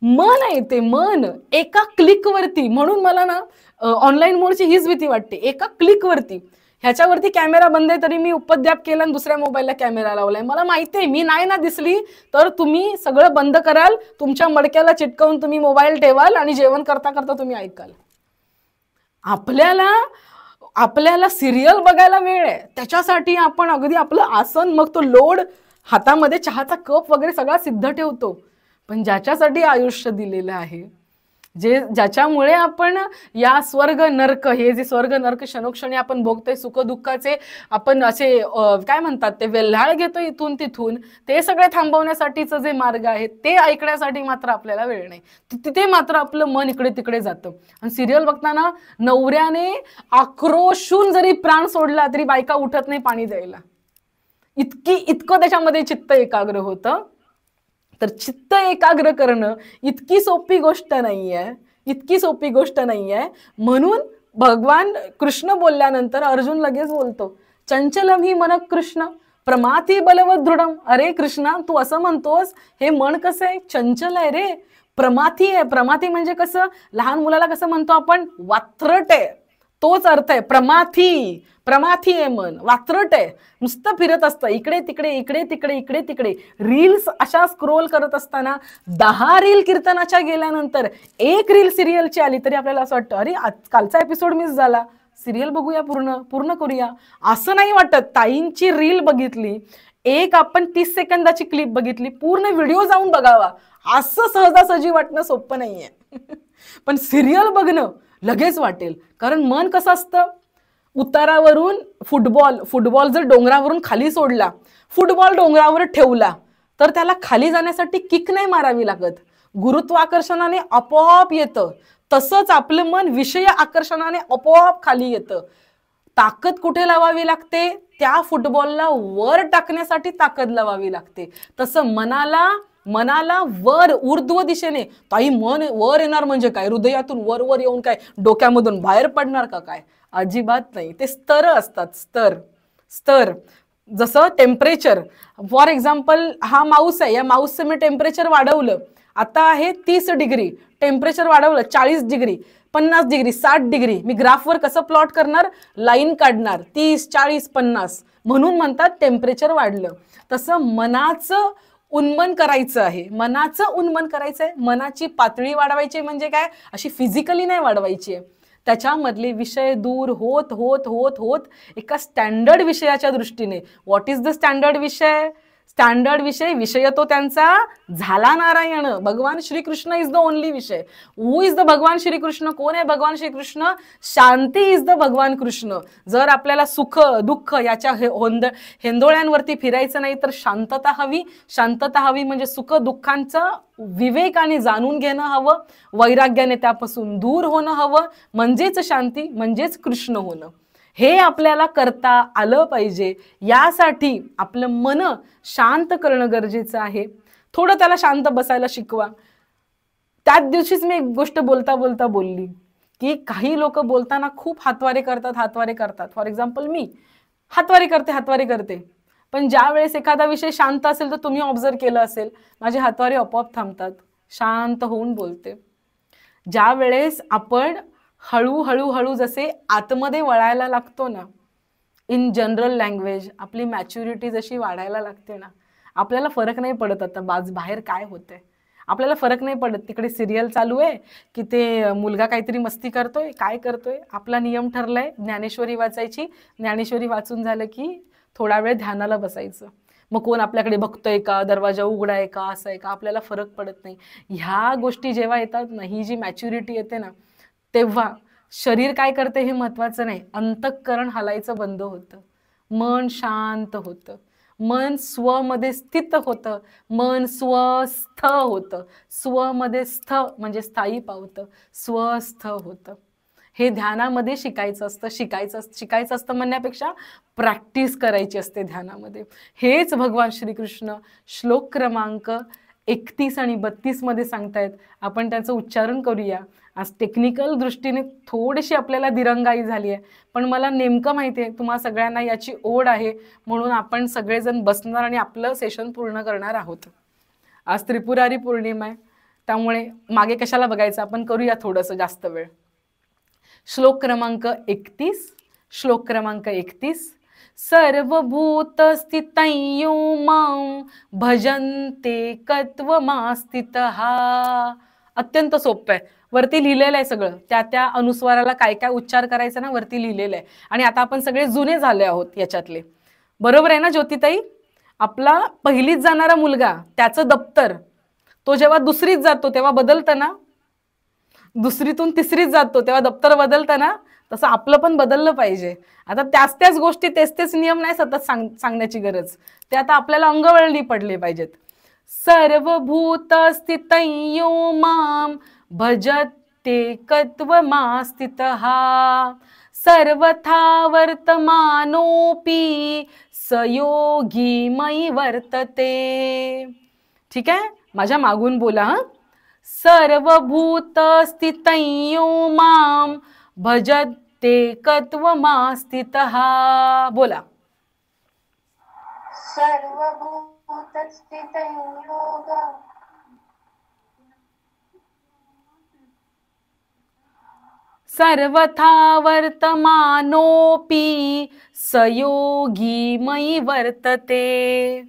मन येते, मन एका क्लिकवरती. म्हणून मला ना ऑनलाईन मोडची हीच भीती वाटते. एका क्लिकवरती, ह्याच्यावरती कॅमेरा बंद आहे तरी मी उपद्व्याप केला आणि दुसऱ्या मोबाईलला कॅमेरा लावलाय. मला माहिती आहे मी नाही ना दिसली तर तुम्ही सगळं बंद कराल, तुमच्या मडक्याला चिटकवून तुम्ही मोबाईल ठेवाल आणि जेवण करता करता तुम्ही ऐकाल. आपल्याला सिरियल बघायला वेळ आहे, त्याच्यासाठी आपण अगदी आपलं आसन, मग तो लोड, हातामध्ये चहाचा कप वगैरे सगळा सिद्ध ठेवतो. पण ज्याच्यासाठी आयुष्य दिलेलं आहे, ज्याच्यामुळे आपण या स्वर्ग नर्क, हे जे स्वर्ग नर्क क्षणोक्षणी आपण भोगतोय, सुख दुःखाचे आपण असे काय म्हणतात ते वेल्हाळ घेतो इथून तिथून, ते सगळे थांबवण्यासाठीचं जे मार्ग आहे ते ऐकण्यासाठी मात्र आपल्याला वेळ नाही. तिथे मात्र आपलं मन इकडे तिकडे जातं. आणि सिरियल बघताना नवऱ्याने आक्रोशून जरी प्राण सोडला तरी बायका उठत नाही पाणी द्यायला. इतकं त्याच्यामध्ये चित्त एकाग्र होतं. तर चित्त एकाग्र करणं इतकी सोपी गोष्ट नाहीये. म्हणून भगवान कृष्ण बोलल्यानंतर अर्जुन लगेच बोलतो, चंचलम ही मन कृष्ण प्रमाथी बलवत दृढम. अरे कृष्णा, तू असं म्हणतोस हे मन कसं आहे? चंचल आहे रे, प्रमाथी आहे. प्रमाथी म्हणजे कसं? लहान मुलाला कसं म्हणतो आपण? वात्रट आहे, तोच अर्थ आहे. प्रमाथी आहे मन, वात्रट आहे, नुसतं फिरत असतं इकडे तिकडे. रील्स अशा स्क्रोल करत असताना 10 रील कीर्तनाच्या गेल्यानंतर 1 रील सिरियलची आली तरी आपल्याला असं वाटतं अरे कालचा एपिसोड मिस झाला, सिरियल बघूया, पूर्ण करूया. असं नाही वाटत. ताईंची रील बघितली, एक आपण 30 सेकंदाची क्लिप बघितली, पूर्ण व्हिडिओ जाऊन बघावा असं सहजासहजी वाटणं सोपं नाहीये. पण सिरियल बघणं लगेच वाटेल. कारण मन कसं असतं, उतारावरून फुटबॉल जर डोंगरावरून खाली सोडला, फुटबॉल डोंगरावर ठेवला तर त्याला खाली जाण्यासाठी किक नाही मारावी लागत. गुरुत्वाकर्षणाने आपोआप येतं. तसंच आपलं मन विषय आकर्षणाने आपोआप खाली येतं. ताकद कुठे लावावी लागते? त्या फुटबॉलला वर टाकण्यासाठी ताकद लावावी लागते. तसं मनाला वर ऊर्ध्व दिशेने, ताई मन वर येणार म्हणजे काय? हृदयातून वर वर येऊन काय डोक्यामधून बाहेर पडणार का काय? अजिबात नाही. ते स्तर असतात, स्तर. जसं टेम्परेचर, फॉर एक्झाम्पल हा माऊस आहे, या माऊसचं मी टेम्परेचर वाढवलं, आता आहे 30 डिग्री, टेम्परेचर वाढवलं 40 डिग्री, 50 डिग्री, 60 डिग्री. मी ग्राफवर कसं प्लॉट करणार? लाईन काढणार, 30, 40, 50. म्हणून म्हणतात टेम्परेचर वाढलं. तसं मनाचं उन्मन करायचं आहे, मनाची पातळी वाढवायची. म्हणजे काय? अशी फिजिकली नाही वाढवायची आहे. त्याच्यामधले विषय दूर होत होत होत होत एका स्टँडर्ड विषयाच्या दृष्टीने. व्हॉट इज द स्टँडर्ड विषय? विषय तो त्यांचा झाला नारायण. भगवान श्रीकृष्ण इज द ओनली विषय. हु इज द भगवान श्रीकृष्ण? कोण आहे भगवान श्रीकृष्ण? शांती इज द भगवान कृष्ण. जर आपल्याला सुख दुःख याच्या हेंदोळ्यांवरती फिरायचं नाही तर शांतता हवी. म्हणजे सुख दुःखांचं विवेकाने जाणून घेणं हवं, वैराग्याने त्यापासून दूर होणं हवं. म्हणजेच शांती, म्हणजेच कृष्ण होणं. हे आपल्याला करता आलं पाहिजे. यासाठी आपलं मन शांत करणं गरजेचं आहे. थोडं त्याला शांत बसायला शिकवा. त्याच दिवशीच मी एक गोष्ट बोलता बोलली की काही लोक बोलताना खूप हातवारे करतात. फॉर एक्झाम्पल मी हातवारे करते, पण ज्या वेळेस एखादा विषय शांत असेल तर तुम्ही ऑब्झर्व केलं असेल, माझे हातवारे आपोआप थांबतात, शांत होऊन बोलते. ज्या वेळेस आपण हळूहळू जसे आतमध्ये वळायला लागतो ना, इन जनरल लँग्वेज आपली मॅच्युरिटी जशी वाढायला लागते ना, आपल्याला फरक नाही पडत आता बाहेर काय होतंय. आपल्याला फरक नाही पडत तिकडे सिरियल चालू आहे की ते मुलगा काहीतरी मस्ती करतोय, काय करतोय. आपला नियम ठरलाय ज्ञानेश्वरी वाचायची. ज्ञानेश्वरी वाचून झालं की थोडा वेळ ध्यानाला बसायचं. मग कोण आपल्याकडे बघतोय का, दरवाजा उघडा आहे का, असं आहे का, आपल्याला फरक पडत नाही. ह्या गोष्टी जेव्हा येतात ना, ही जी मॅच्युरिटी येते ना, तेव्हा शरीर काय करते हे महत्वाचं नाही, अंतःकरण हलायचं बंद होतं, मन शांत होतं, मन स्वमध्ये स्थित होतं, मन स्वस्थ होतं. स्वमध्ये स्थ म्हणजे स्थायी पावतं, स्वस्थ होतं. हे ध्यानामध्ये शिकायचं असतं म्हणण्यापेक्षा प्रॅक्टिस करायची असते ध्यानामध्ये. हेच भगवान श्रीकृष्ण श्लोक क्रमांक 31 आणि 32 मध्ये सांगतायत. आपण त्याचं उच्चारण करूया. आज टेक्निकल दृष्टीने थोडीशी आपल्याला दिरंगाई झाली आहे, पण मला नेमकं माहिती आहे तुम्हा सगळ्यांना याची ओढ आहे, म्हणून आपण सगळेजण बसणार आणि आपलं सेशन पूर्ण करणार आहोत. आज त्रिपुरारी पौर्णिमा आहे, त्यामुळे मागे कशाला बघायचं, आपण करूया थोडंसं जास्त वेळ. श्लोक क्रमांक 31. सर्वभूत स्थितयो मां भजन्ते कत्वमास्थितः. अत्यंत सोपं आहे. वरती लिहिलेलं आहे सगळं, त्या अनुस्वाराला काय काय उच्चार करायचा ना वरती लिहिलेलं आहे. आणि आता आपण सगळे जुने झाले आहोत याच्यातले, बरोबर आहे ना ज्योतिताई? आपला पहिलीत जाणारा मुलगा, त्याचं दप्तर, तो जेव्हा दुसरीत जातो तेव्हा बदलतं ना, दुसरीतून तिसरीत जातो तेव्हा दप्तर बदलतं ना, तसं आपलं पण बदललं पाहिजे. आता त्याच गोष्टी तेच नियम नाही सतत सांगण्याची गरज, ते आता आपल्याला अंगवळणी पडले पाहिजेत. सर्वभूत स्थितयो मां भजते कत्वमास्थितः सर्वथा वर्तमानोऽपि सयोगी मयि वर्तते. ठीक आहे, माझ्या मागून बोला. सर्वभूत स्थितयो मां भजते कत्वमास्थितः. बोला. सर्वभूत स्थितयो सर्वथा वर्तमानोऽपि सयोगी मयि वर्तते.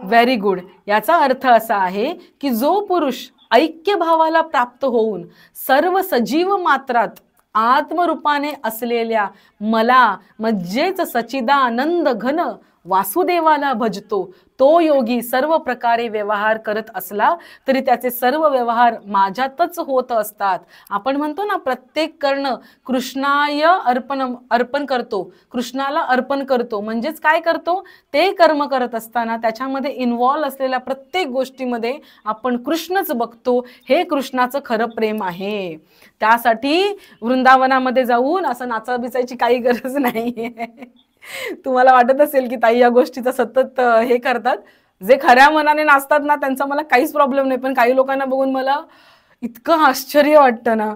Very good. याचा अर्थ असा आहे की जो पुरुष ऐक्य भावाला प्राप्त होऊन सर्व सजीव मात्रात आत्मरूपाने असलेल्या मला म्हणजेच सचिदानंद घन वासुदेवाला भजतो तो योगी सर्व प्रकारे व्यवहार करत असला तरी त्याचे सर्व व्यवहार माझ्यातच होत असतात. आपण म्हणतो ना, प्रत्येक कर्ण कृष्णाय अर्पण करतो, कृष्णाला अर्पण करतो. म्हणजेच काय करतो, ते कर्म करत असताना त्याच्यामध्ये इन्व्हॉल्व असलेल्या प्रत्येक गोष्टीमध्ये आपण कृष्णच बघतो. हे कृष्णाचं खरं प्रेम आहे. त्यासाठी वृंदावनामध्ये जाऊन असं नाचाबिचायची काही गरज नाहीये. तुम्हाला वाटत असेल की ताई या गोष्टीचा सतत हे करतात. जे खऱ्या मनाने नाचतात ना त्यांचा मला काहीच प्रॉब्लेम नाही, पण काही लोकांना बघून मला इतकं आश्चर्य वाटतं ना,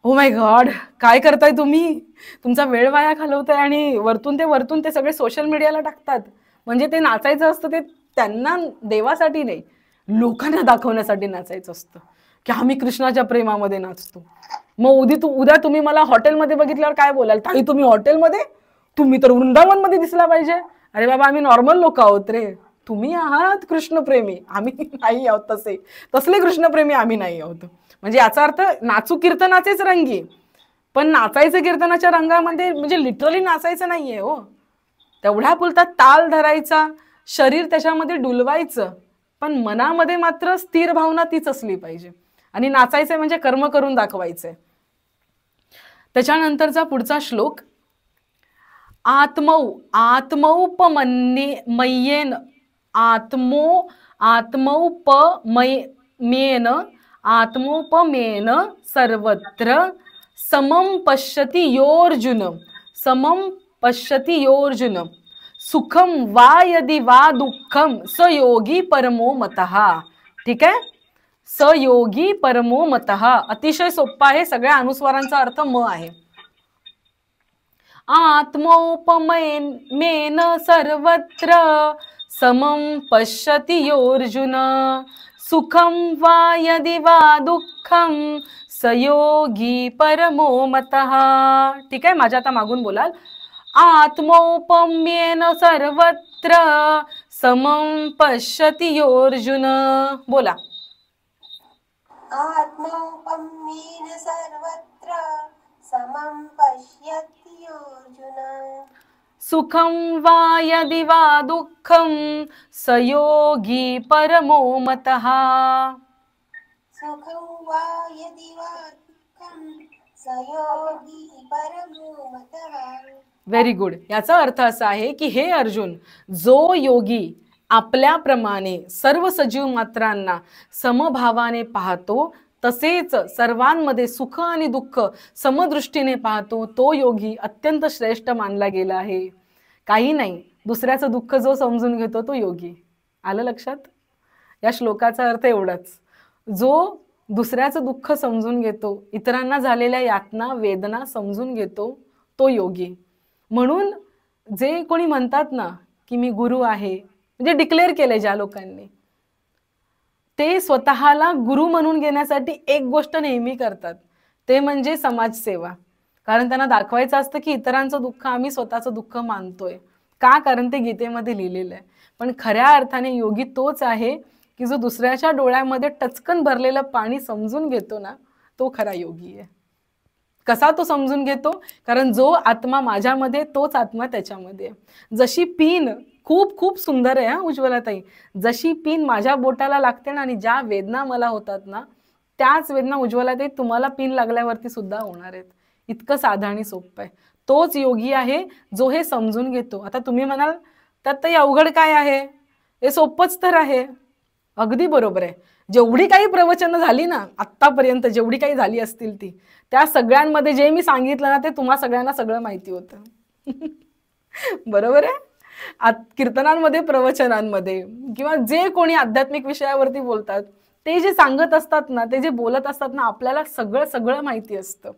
ओ माय गॉड, काय करताय तुम्ही, तुमचा वेळ वाया घालवताय आणि वरतून ते सगळे सोशल मीडियाला टाकतात. म्हणजे ते नाचायचं असतं ते त्यांना देवासाठी नाही, लोकांना दाखवण्यासाठी नाचायचं असतं की आम्ही कृष्णाच्या प्रेमामध्ये नाचतो. मग उद्या तुम्ही मला हॉटेलमध्ये बघितल्यावर काय बोलाल, ताई तुम्ही हॉटेलमध्ये, तुम्ही तर वृंदावनमध्ये दिसला पाहिजे. अरे बाबा, आम्ही नॉर्मल लोक आहोत रे, तुम्ही आहात कृष्णप्रेमी, आम्ही नाही आहोत. तसले कृष्णप्रेमी आम्ही नाही आहोत. म्हणजे याचा अर्थ नाचू कीर्तनाचेच रंगी, पण नाचायचं कीर्तनाच्या रंगामध्ये म्हणजे लिटरली नाचायचं नाहीये हो. तेवढ्या पुरता ताल धरायचा, शरीर त्याच्यामध्ये डुलवायचं, पण मनामध्ये मात्र स्थिर भावना तीच असली पाहिजे. आणि नाचायचंय म्हणजे कर्म करून दाखवायचंय. त्याच्यानंतरचा पुढचा श्लोक, आत्मौपमय्येन आत्मौपमेन सर्वत्र समं पश्यति योऽर्जुन सुखम वा यदि वा दुःखम स योगी परमो मतः. ठीक आहे, स योगी परमो मतः अतिशय सोप्पा आहे. सगळ्या अनुस्वारांचा अर्थ म आहे. आत्मौपमेन सर्वत्र समं पश्यति योऽर्जुन सुखम वा यदि वा दुःखम स योगी परमो मतः. ठीक आहे, माझ्या आता मागून बोलाल. आत्मौपम्येन सर्वत्र समं पश्यति योऽर्जुन. बोला. आत्मौपम्येन सर्वत्र समं पश्यति योऽर्जुन सुखं वा यदि वा दुःखं स योगी परमो मतः. सुखं वा यदि वा दुःखं स योगी परमो मतः. Very good. याचा अर्थ असा आहे की हे अर्जुन, जो योगी आपल्याप्रमाणे सर्व सजीव मात्रांना समभावाने पाहतो, तसेच सर्वांमध्ये सुख आणि दुःख समदृष्टीने पाहतो, तो योगी अत्यंत श्रेष्ठ मानला गेला आहे. काही नाही, दुसऱ्याचं दुःख जो समजून घेतो तो योगी. आलं लक्षात? या श्लोकाचा अर्थ एवढाच, जो दुसऱ्याचं दुःख समजून घेतो, इतरांना झालेल्या यातना वेदना समजून घेतो, तो योगी. म्हणून जे कोणी म्हणतात ना की मी गुरु आहे, म्हणजे डिक्लेअर केले ज्या लोकांनी, ते स्वतःला गुरु म्हणून घेण्यासाठी एक गोष्ट नेहमी करतात, ते म्हणजे समाजसेवा. कारण त्यांना दाखवायचं असतं की इतरांचं दुःख आम्ही स्वतःचं दुःख मानतोय. का? कारण ते गीतेमध्ये लिहिलेलं आहे. पण खऱ्या अर्थाने योगी तोच आहे की जो दुसऱ्याच्या डोळ्यामध्ये टचकन भरलेलं पाणी समजून घेतो ना, तो खरा योगी आहे. कसा तो समजून घेतो? कारण जो आत्मा माझ्यामध्ये तोच आत्मा त्याच्यामध्ये. जशी पिन खूप खूप सुंदर आहे हा उज्ज्वलाताई, जशी पिन माझ्या बोटाला लागते ना आणि ज्या वेदना मला होतात ना, त्याच वेदना उज्ज्वलाताई तुम्हाला पिन लागल्यावरती सुद्धा होणार आहेत. इतकं साधं आणि सोपं आहे. तोच योगी आहे जो हे समजून घेतो. आता तुम्ही म्हणाल त्यात ताई अवघड काय आहे, हे सोपंच तर आहे. अगदी बरोबर आहे. जेवढी काही प्रवचनं झाली ना आत्तापर्यंत, जेवढी काही झाली असतील ती, त्या सगळ्यांमध्ये जे मी सांगितलं ना ते तुम्हा सगळ्यांना सगळं माहिती होतं. बरोबर आहे. कीर्तनांमध्ये, प्रवचनांमध्ये किंवा जे कोणी आध्यात्मिक विषयावरती बोलतात, ते जे सांगत असतात ना, ते जे बोलत असतात ना, आपल्याला सगळं सगळं माहिती असतं.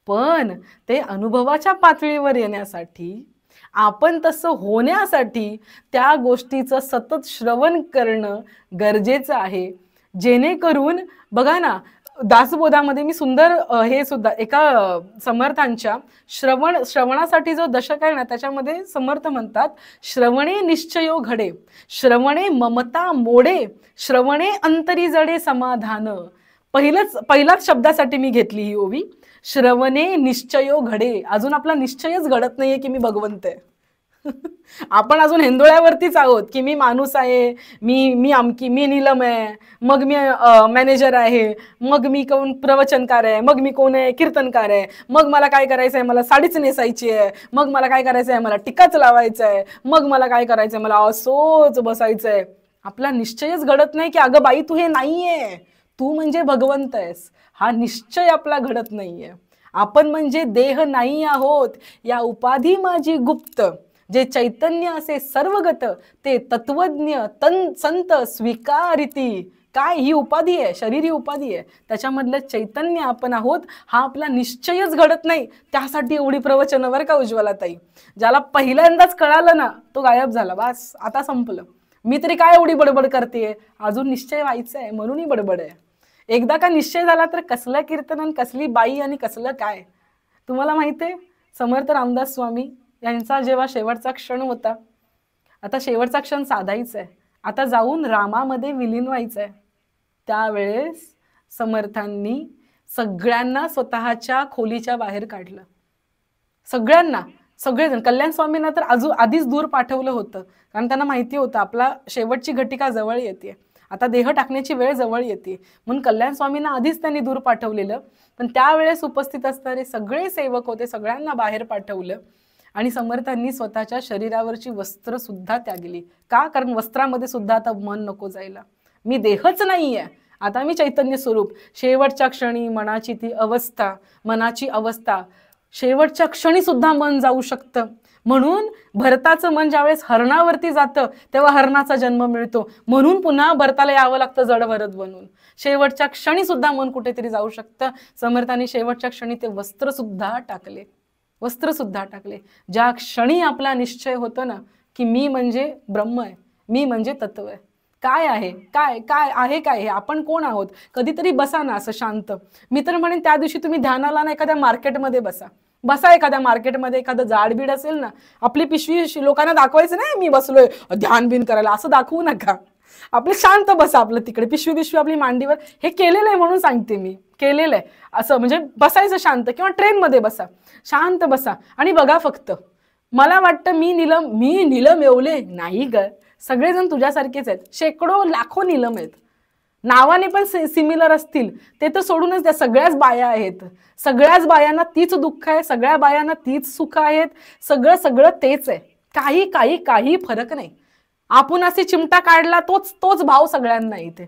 पण ते अनुभवाच्या पातळीवर येण्यासाठी, आपण तसं होण्यासाठी त्या गोष्टीचं सतत श्रवण करणं गरजेचं आहे. जेणेकरून बघा ना, दासबोधामध्ये मी सुंदर हे सुद्धा एका समर्थांच्या श्रवणासाठी जो दशक आहे ना, त्याच्यामध्ये समर्थ म्हणतात, श्रवणे निश्चयो घडे, श्रवणे ममता मोडे, श्रवणे अंतरी जडे समाधान. पहिल्याच शब्दासाठी मी घेतली ही ओवी, श्रवणे निश्चयो घडे. अजून आपला निश्चयच घडत नाहीये की मी भगवंत आहे. आपण अजून हेंदोळ्यावरतीच आहोत की मी माणूस आहे, मी मी आमकी, मी नीलम आहे, मग मी मॅनेजर आहे, मग मी कोण प्रवचनकार आहे, मग मी कोण आहे कीर्तनकार आहे, मग मला काय करायचं आहे, मला साडीच नेसायची आहे, मग मला काय करायचं आहे, मला टिकाच लावायचं आहे, मग मला काय करायचं आहे, मला असोच बसायचं आहे. आपला निश्चयच घडत नाही की अगं बाई तू हे नाहीये, तू म्हणजे भगवंत आहेस. हा निश्चय आपला घडत नाहीये. आपण म्हणजे देह नाही आहोत, या उपाधी माझी गुप्त, जे चैतन्य असे सर्वगत, ते तत्वज्ञ संत स्वीकारिती. काय ही उपाधी आहे, शरीर ही उपाधी आहे, त्याच्यामधलं चैतन्य आपण आहोत, हा आपला निश्चयच घडत नाही. त्यासाठी एवढी प्रवचनं बरं का उज्ज्वलाताई. ज्याला पहिल्यांदाच कळालं ना तो गायब झाला, बस आता संपलं. मी तरी काय एवढी बडबड करतेय, अजून निश्चय व्हायचा आहे म्हणून ही बडबड आहे. एकदा का निश्चय झाला तर कसलं कीर्तन आणि कसली बाई आणि कसलं काय. तुम्हाला माहिती आहे समर्थ रामदास स्वामी यांचा जेव्हा शेवटचा क्षण होता, आता शेवटचा क्षण साधायचा आहे, आता जाऊन रामामध्ये विलीन व्हायचं आहे, त्यावेळेस समर्थांनी सगळ्यांना स्वतःच्या खोलीच्या बाहेर काढलं. सगळ्यांना, सगळेजण. कल्याण स्वामींना तर आधीच दूर पाठवलं होतं, कारण त्यांना माहिती होतं आपला शेवटची घटिका जवळ येते, आता देह टाकण्याची वेळ जवळ येते, म्हणून कल्याण स्वामींना आधीच त्यांनी दूर पाठवलेलं. पण त्यावेळेस उपस्थित असणारे सगळे सेवक होते, सगळ्यांना बाहेर पाठवलं आणि समर्थांनी स्वतःच्या शरीरावरची वस्त्र सुद्धा त्यागली. का? कारण वस्त्रामध्ये सुद्धा आता मन नको जायला. मी देहच नाहीये, आता मी चैतन्य स्वरूप. शेवटच्या क्षणी मनाची ती अवस्था, मनाची अवस्था, शेवटच्या क्षणी सुद्धा मन जाऊ शकतं. म्हणून भरताचं मन ज्यावेळेस हरणावरती जातं तेव्हा हरणाचा जन्म मिळतो, म्हणून पुन्हा भरताला यावं लागतं जड भरत बनून. शेवटच्या क्षणी सुद्धा मन कुठेतरी जाऊ शकतं. समर्थांनी शेवटच्या क्षणी ते वस्त्र सुद्धा टाकले, वस्त्र सुद्धा टाकले. ज्या क्षणी आपला निश्चय होतो ना की मी म्हणजे ब्रह्म आहे, मी म्हणजे तत्व आहे, काय आहे, काय काय आहे, काय हे, आपण कोण आहोत. कधीतरी बसा ना असं शांत. मी तर म्हणेन त्या दिवशी तुम्ही ध्यानाला ना एखाद्या मार्केटमध्ये बसा, एखाद्या मार्केटमध्ये, एखादं झाडबीड असेल ना, आपली पिशवी लोकांना दाखवायचं नाही मी बसलोय ध्यान बिन करायला, असं दाखवू नका. आपलं शांत बसा, आपलं तिकडे पिशवी आपली मांडीवर. हे केलेलं आहे म्हणून सांगते मी, केलेलं आहे असं, म्हणजे बसायचं शांत. किंवा ट्रेनमध्ये बसा, शांत बसा आणि बघा फक्त. मला वाटतं मी नीलम येवले नाही ग, सगळेजण तुझ्यासारखेच आहेत, शेकडो लाखो नीलम आहेत, नावाने पण सिमिलर असतील, ते तर सोडूनच द्या. सगळ्याच बाया आहेत, सगळ्याच बायांना तीच दुःख आहे, सगळ्या बायांना तीच सुख आहेत, सगळं तेच आहे. काही फरक नाही. आपण असे चिमटा काढला तोच भाव सगळ्यांना इथे,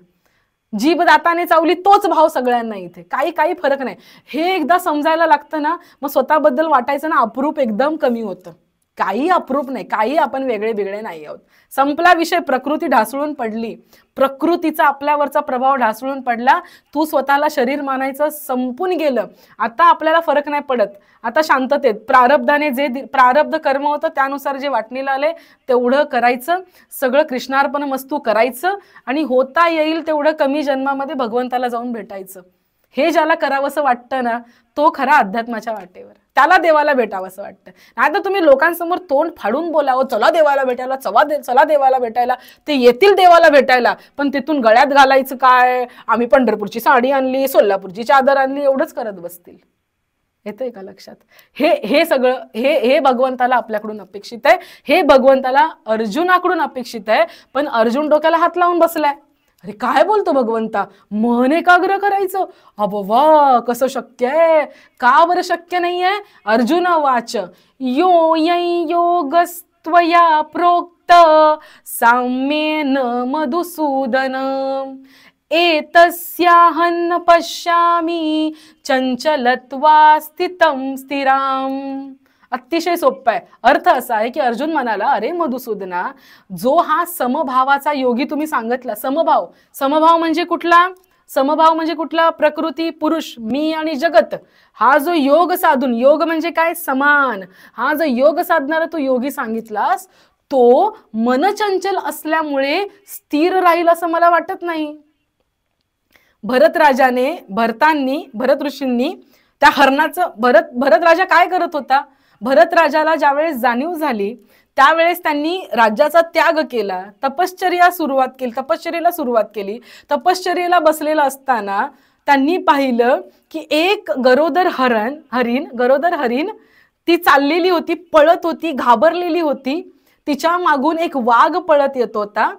जीभ दाताने चावली तोच भाव सगळ्यांना इथे, काही फरक नाही. हे एकदा समजायला लागतं ना, मग स्वतःबद्दल वाटायचं ना अप्रूप एकदम कमी होतं. काही अप्रूप नाही, काही आपण वेगळे वेगळे नाही आहोत. संपला विषय. प्रकृती ढासळून पडली, प्रकृतीचा आपल्यावरचा प्रभाव ढासळून पडला. तू स्वतःला शरीर मानायचं संपून गेलं. आता आपल्याला फरक नाही पडत, आता शांततेत प्रारब्धाने जे प्रारब्ध कर्म होतं त्यानुसार जे वाटणीला आले तेवढं करायचं, सगळं कृष्णार्पणमस्तू करायचं आणि होता येईल तेवढं कमी जन्मामध्ये भगवंताला जाऊन भेटायचं. हे ज्याला करावंसं वाटतं ना तो खरा अध्यात्माच्या वाटेवर, त्याला देवाला भेटावंसं वाटतं. नाही तर तुम्ही लोकांसमोर तोंड फाडून बोलावं, चला देवाला भेटायला, चला देवाला भेटायला, ते येतील देवाला भेटायला, पण तिथून गळ्यात घालायचं काय, आम्ही पंढरपूरची साडी आणली, सोलापूरची चादर आणली, एवढंच करत बसतील. येतंय का लक्षात? हे सगळं हे भगवंताला आपल्याकडून अपेक्षित आहे, हे भगवंताला अर्जुनाकडून अपेक्षित आहे. पण अर्जुन डोक्याला हात लावून बसलाय. अरे काय बोलतो भगवंता, मन एकाग्र करायचं, अबवा कसं शक्य आहे, का बरं शक्य नाहीये? अर्जुन वाच यो योगस्त्वया प्रोक्त साम्येन मधुसूदन एतस्याहन्न पश्यामि चंचलत्वा स्थितं स्थिराम. अतिशय सोपं आहे. अर्थ असा आहे की अर्जुन म्हणाला, अरे मधुसूदना, जो हा समभावाचा योगी तुम्ही सांगितला, समभाव म्हणजे कुठला? समभाव म्हणजे कुठला? प्रकृती, पुरुष, मी आणि जगत, हा जो योग साधून, योग म्हणजे काय? समान. हा जो योग साधणारा तो योगी सांगितलास, तो मनचंचल असल्यामुळे स्थिर राहील असं मला वाटत नाही. भरत ऋषींनी त्या हरणाचं, भरत राजा काय करत होता? भरत राजाला ज्यावेळेस जाणीव झाली त्यावेळेस त्यांनी राज्याचा त्याग केला, तपश्चर्येला सुरुवात केली. तपश्चर्येला बसलेला असताना त्यांनी पाहिलं की एक गरोदर हरिण ती चाललेली होती, पळत होती, घाबरलेली होती. तिच्या मागून एक वाघ पळत येत होता.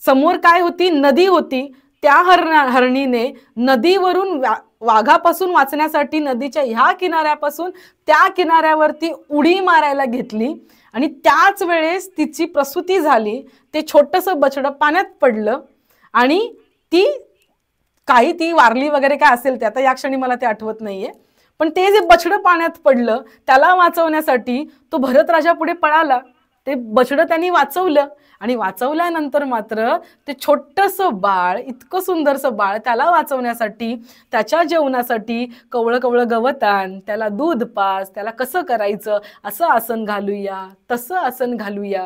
समोर काय होती? नदी होती. त्या हरणीने नदीवरून वाघापासून वाचण्यासाठी नदीच्या ह्या किनाऱ्यापासून त्या किनाऱ्यावरती उडी मारायला घेतली आणि त्याच वेळेस तिची प्रसूती झाली. ते छोटंसं बछडं पाण्यात पडलं आणि ती वारली वगैरे काय असेल ते, आता या क्षणी मला ते आठवत नाहीये. पण ते जे बछडं पाण्यात पडलं त्याला वाचवण्यासाठी तो भरत राजा पुढे पळाला. ते बछडं त्यांनी वाचवलं आणि वाचवल्यानंतर मात्र ते छोटंसं बाळ, इतकं सुंदरसं बाळ, त्याला वाचवण्यासाठी, त्याच्या जेवणासाठी कवळं कवळं गवत आण, त्याला दूध पास, त्याला कसं करायचं, असं आसन घालूया, तसं आसन घालूया,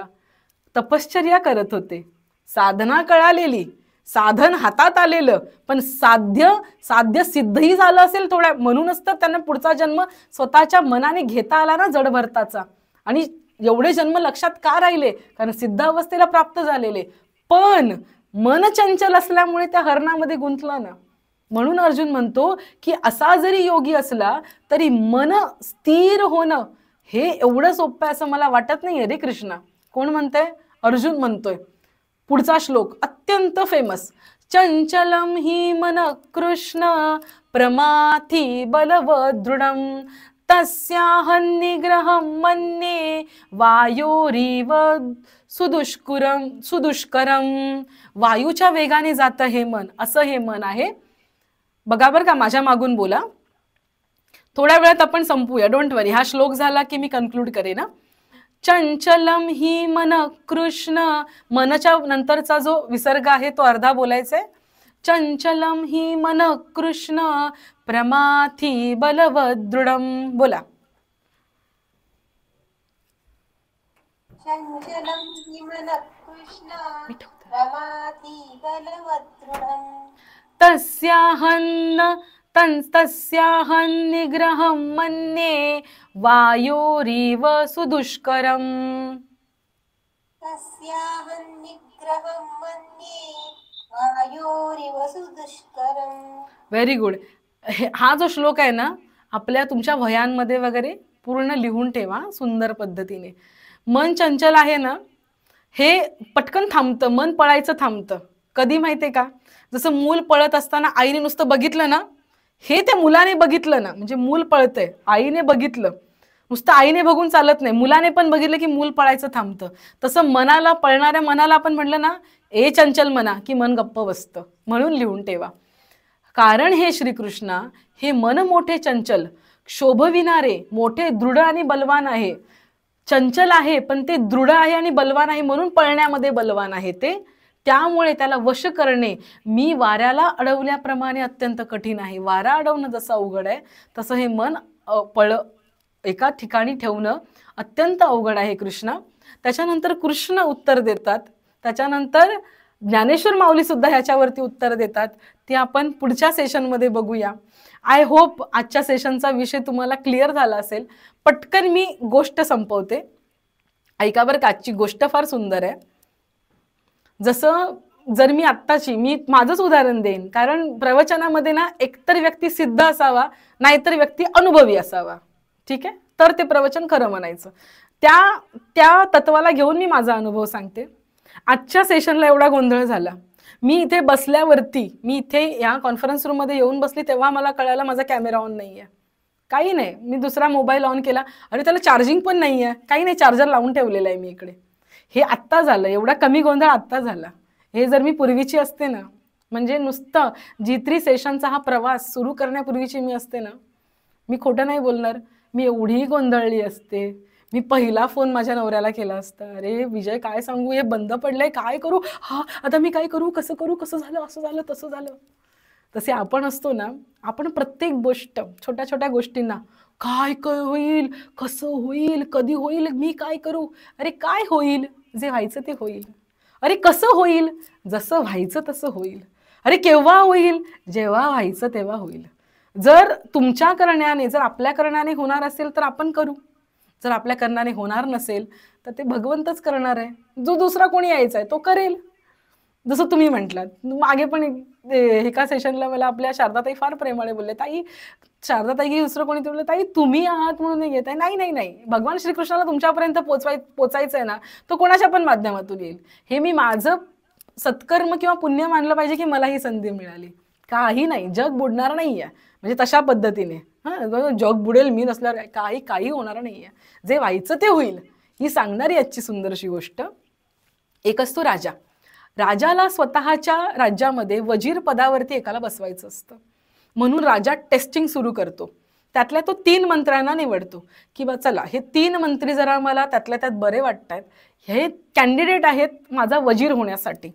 तपश्चर्या करत होते. साधना कळालेली, साधन हातात आलेलं, पण साध्य सिद्धही झालं असेल थोड्या, म्हणूनच तर त्यांना पुढचा जन्म स्वतःच्या मनाने घेता आला ना जड भरताचा. आणि एवढे जन्म लक्षात का राहिले? कारण सिद्धावस्थेला प्राप्त झालेले, पण मन चंचल असल्यामुळे त्या हरणामध्ये गुंतलं ना. म्हणून अर्जुन म्हणतो की असा जरी योगी असला तरी मन स्थिर होणं हे एवढं सोपं आहे असं मला वाटत नाही रे कृष्णा. कोण म्हणतंय? अर्जुन म्हणतोय. पुढचा श्लोक अत्यंत फेमस. चंचलम हि मन कृष्ण प्रमाथी बलवदृढम तस्याहं निग्रहं मन्ये वायोरिव सुदुष्करम. वायूच्या वेगाने जातं हे मन, असं हे मन आहे. बघा बरं का, माझ्या मागून बोला. थोड्या वेळात आपण संपूया, डोंट वरी. हा श्लोक झाला की मी कन्क्लूड करेन. चंचलम ही मन कृष्ण, मनच्या नंतरचा जो विसर्ग आहे तो अर्धा बोलायचा आहे. चंचलम ही मन कृष्ण प्रमाथी बलवदृढम. बोला. चंचलं हि मन कृष्ण प्रमाथी बलवदृढम् तस्याहं निग्रहं मन्ये वायोरिव सुदुष्करम्. तस्याहं निग्रहं मन्ये वायोरिव सुदुष्करम्. Very good. हा जो श्लोक आहे ना, आपल्या तुमच्या वह्यांमध्ये वगैरे पूर्ण लिहून ठेवा सुंदर पद्धतीने. मन चंचल आहे ना, हे पटकन थांबतं, मन पळायचं थांबतं. कधी माहितीये का? जसं मूल पळत असताना आईने नुसतं बघितलं ना, हे त्या मुलाने बघितलं ना, म्हणजे मूल पळतंय, आईने बघितलं. नुसतं आईने बघून चालत नाही, मुलाने पण बघितलं की मूल पळायचं थांबतं. तसं मनाला, पळणाऱ्या मनाला आपण म्हटलं ना, ए चंचल मना, की मन गप्प बसतं. म्हणून लिहून ठेवा. कारण हे श्रीकृष्णा, हे मन मोठे चंचल, शोभविणारे, मोठे, दृढ आणि बलवान आहे. चंचल आहे पण ते दृढ आहे आणि बलवान आहे, म्हणून पळण्यामध्ये बलवान आहे ते. त्यामुळे त्याला वश करणे मी वाऱ्याला अडवल्याप्रमाणे अत्यंत कठीण आहे. वारा अडवणं जसं अवघड आहे तसं हे मन एका ठिकाणी ठेवणं अत्यंत अवघड आहे कृष्णा. त्याच्यानंतर कृष्ण उत्तर देतात. त्याच्यानंतर ज्ञानेश्वर माऊली सुद्धा ह्याच्यावरती उत्तर देतात. ते आपण पुढच्या सेशनमध्ये बघूया. आय होप आजच्या सेशनचा विषय तुम्हाला क्लिअर झाला असेल. पटकन मी गोष्ट संपवते, ऐका बरं का. आजची गोष्ट फार सुंदर आहे. जसं जर मी माझंच उदाहरण देईन, कारण प्रवचनामध्ये ना एकतर व्यक्ती सिद्ध असावा, नाहीतर व्यक्ती अनुभवी असावा. ठीक आहे, तर ते प्रवचन खरं म्हणायचं. त्या तत्वाला घेऊन मी माझा अनुभव सांगते. आजच्या सेशनला एवढा गोंधळ झाला. मी इथे बसल्यावरती, मी इथे या कॉन्फरन्स रूममध्ये येऊन बसली तेव्हा मला कळालं माझा कॅमेरा ऑन नाही आहे. काही नाही, मी दुसरा मोबाईल ऑन केला आणि त्याला चार्जिंग पण नाही आहे. काही नाही, चार्जर लावून ठेवलेला आहे मी इकडे. हे आत्ता झालं, एवढा कमी गोंधळ आत्ता झाला. हे जर मी पूर्वीची असते ना, म्हणजे नुसतं G3 सेशनचा हा प्रवास सुरू करण्यापूर्वीची मी असते ना, मी खोटं नाही बोलणार, मी एवढी गोंधळली असते. मी पहिला फोन माझ्या नवऱ्याला केला असता. अरे विजय, काय सांगू, हे बंद पडलंय, काय करू, हा आता मी काय करू, कसं करू, कसं झालं, असं झालं, तसं झालं. तसे आपण असतो ना, आपण प्रत्येक गोष्ट, छोट्या छोट्या गोष्टींना काय होईल, कसं होईल, कधी होईल, मी काय करू, अरे काय होईल, जे व्हायचं ते होईल. अरे कसं होईल, जसं व्हायचं तसं होईल. अरे केव्हा होईल, जेव्हा व्हायचं तेव्हा होईल. जर तुमच्या करण्याने, जर आपल्या करण्याने होणार असेल तर आपण करू. जर आपल्या करण्याने होणार नसेल तर ते भगवंतच करणार आहे. जो दुसरा कोणी यायचा आहे तो करेल. जसं तुम्ही म्हटलात, मागे पण एका सेशनला मला आपल्या शारदाताई फार प्रेमाने बोलले, ताई शारदाताई की दुसरं कोणी बोलले, ताई तुम्ही आहात म्हणून नाही घेत आहे. नाही नाही नाही, भगवान श्रीकृष्णाला तुमच्यापर्यंत पोचायचं आहे ना, तो कोणाच्या पण माध्यमातून येईल. हे मी माझं सत्कर्म किंवा पुण्य मानलं पाहिजे की मला ही संधी मिळाली. काही नाही, जग बुडणार नाहीये म्हणजे तशा पद्धतीने. जग बुडेल मी नसल्यावर काही होणार नाहीये. जे व्हायचं ते होईल ही सांगणारी आजची सुंदरशी गोष्ट. एक असतो राजा. राजाला स्वतःच्या राज्यामध्ये वजीर पदावरती एकाला बसवायचं असतं. म्हणून राजा टेस्टिंग सुरू करतो. त्यातल्या तो 3 मंत्र्यांना निवडतो की बा चला हे 3 मंत्री जरा मला त्यातल्या त्यात बरे वाटतायत, हे कॅन्डिडेट आहेत माझा वजीर होण्यासाठी.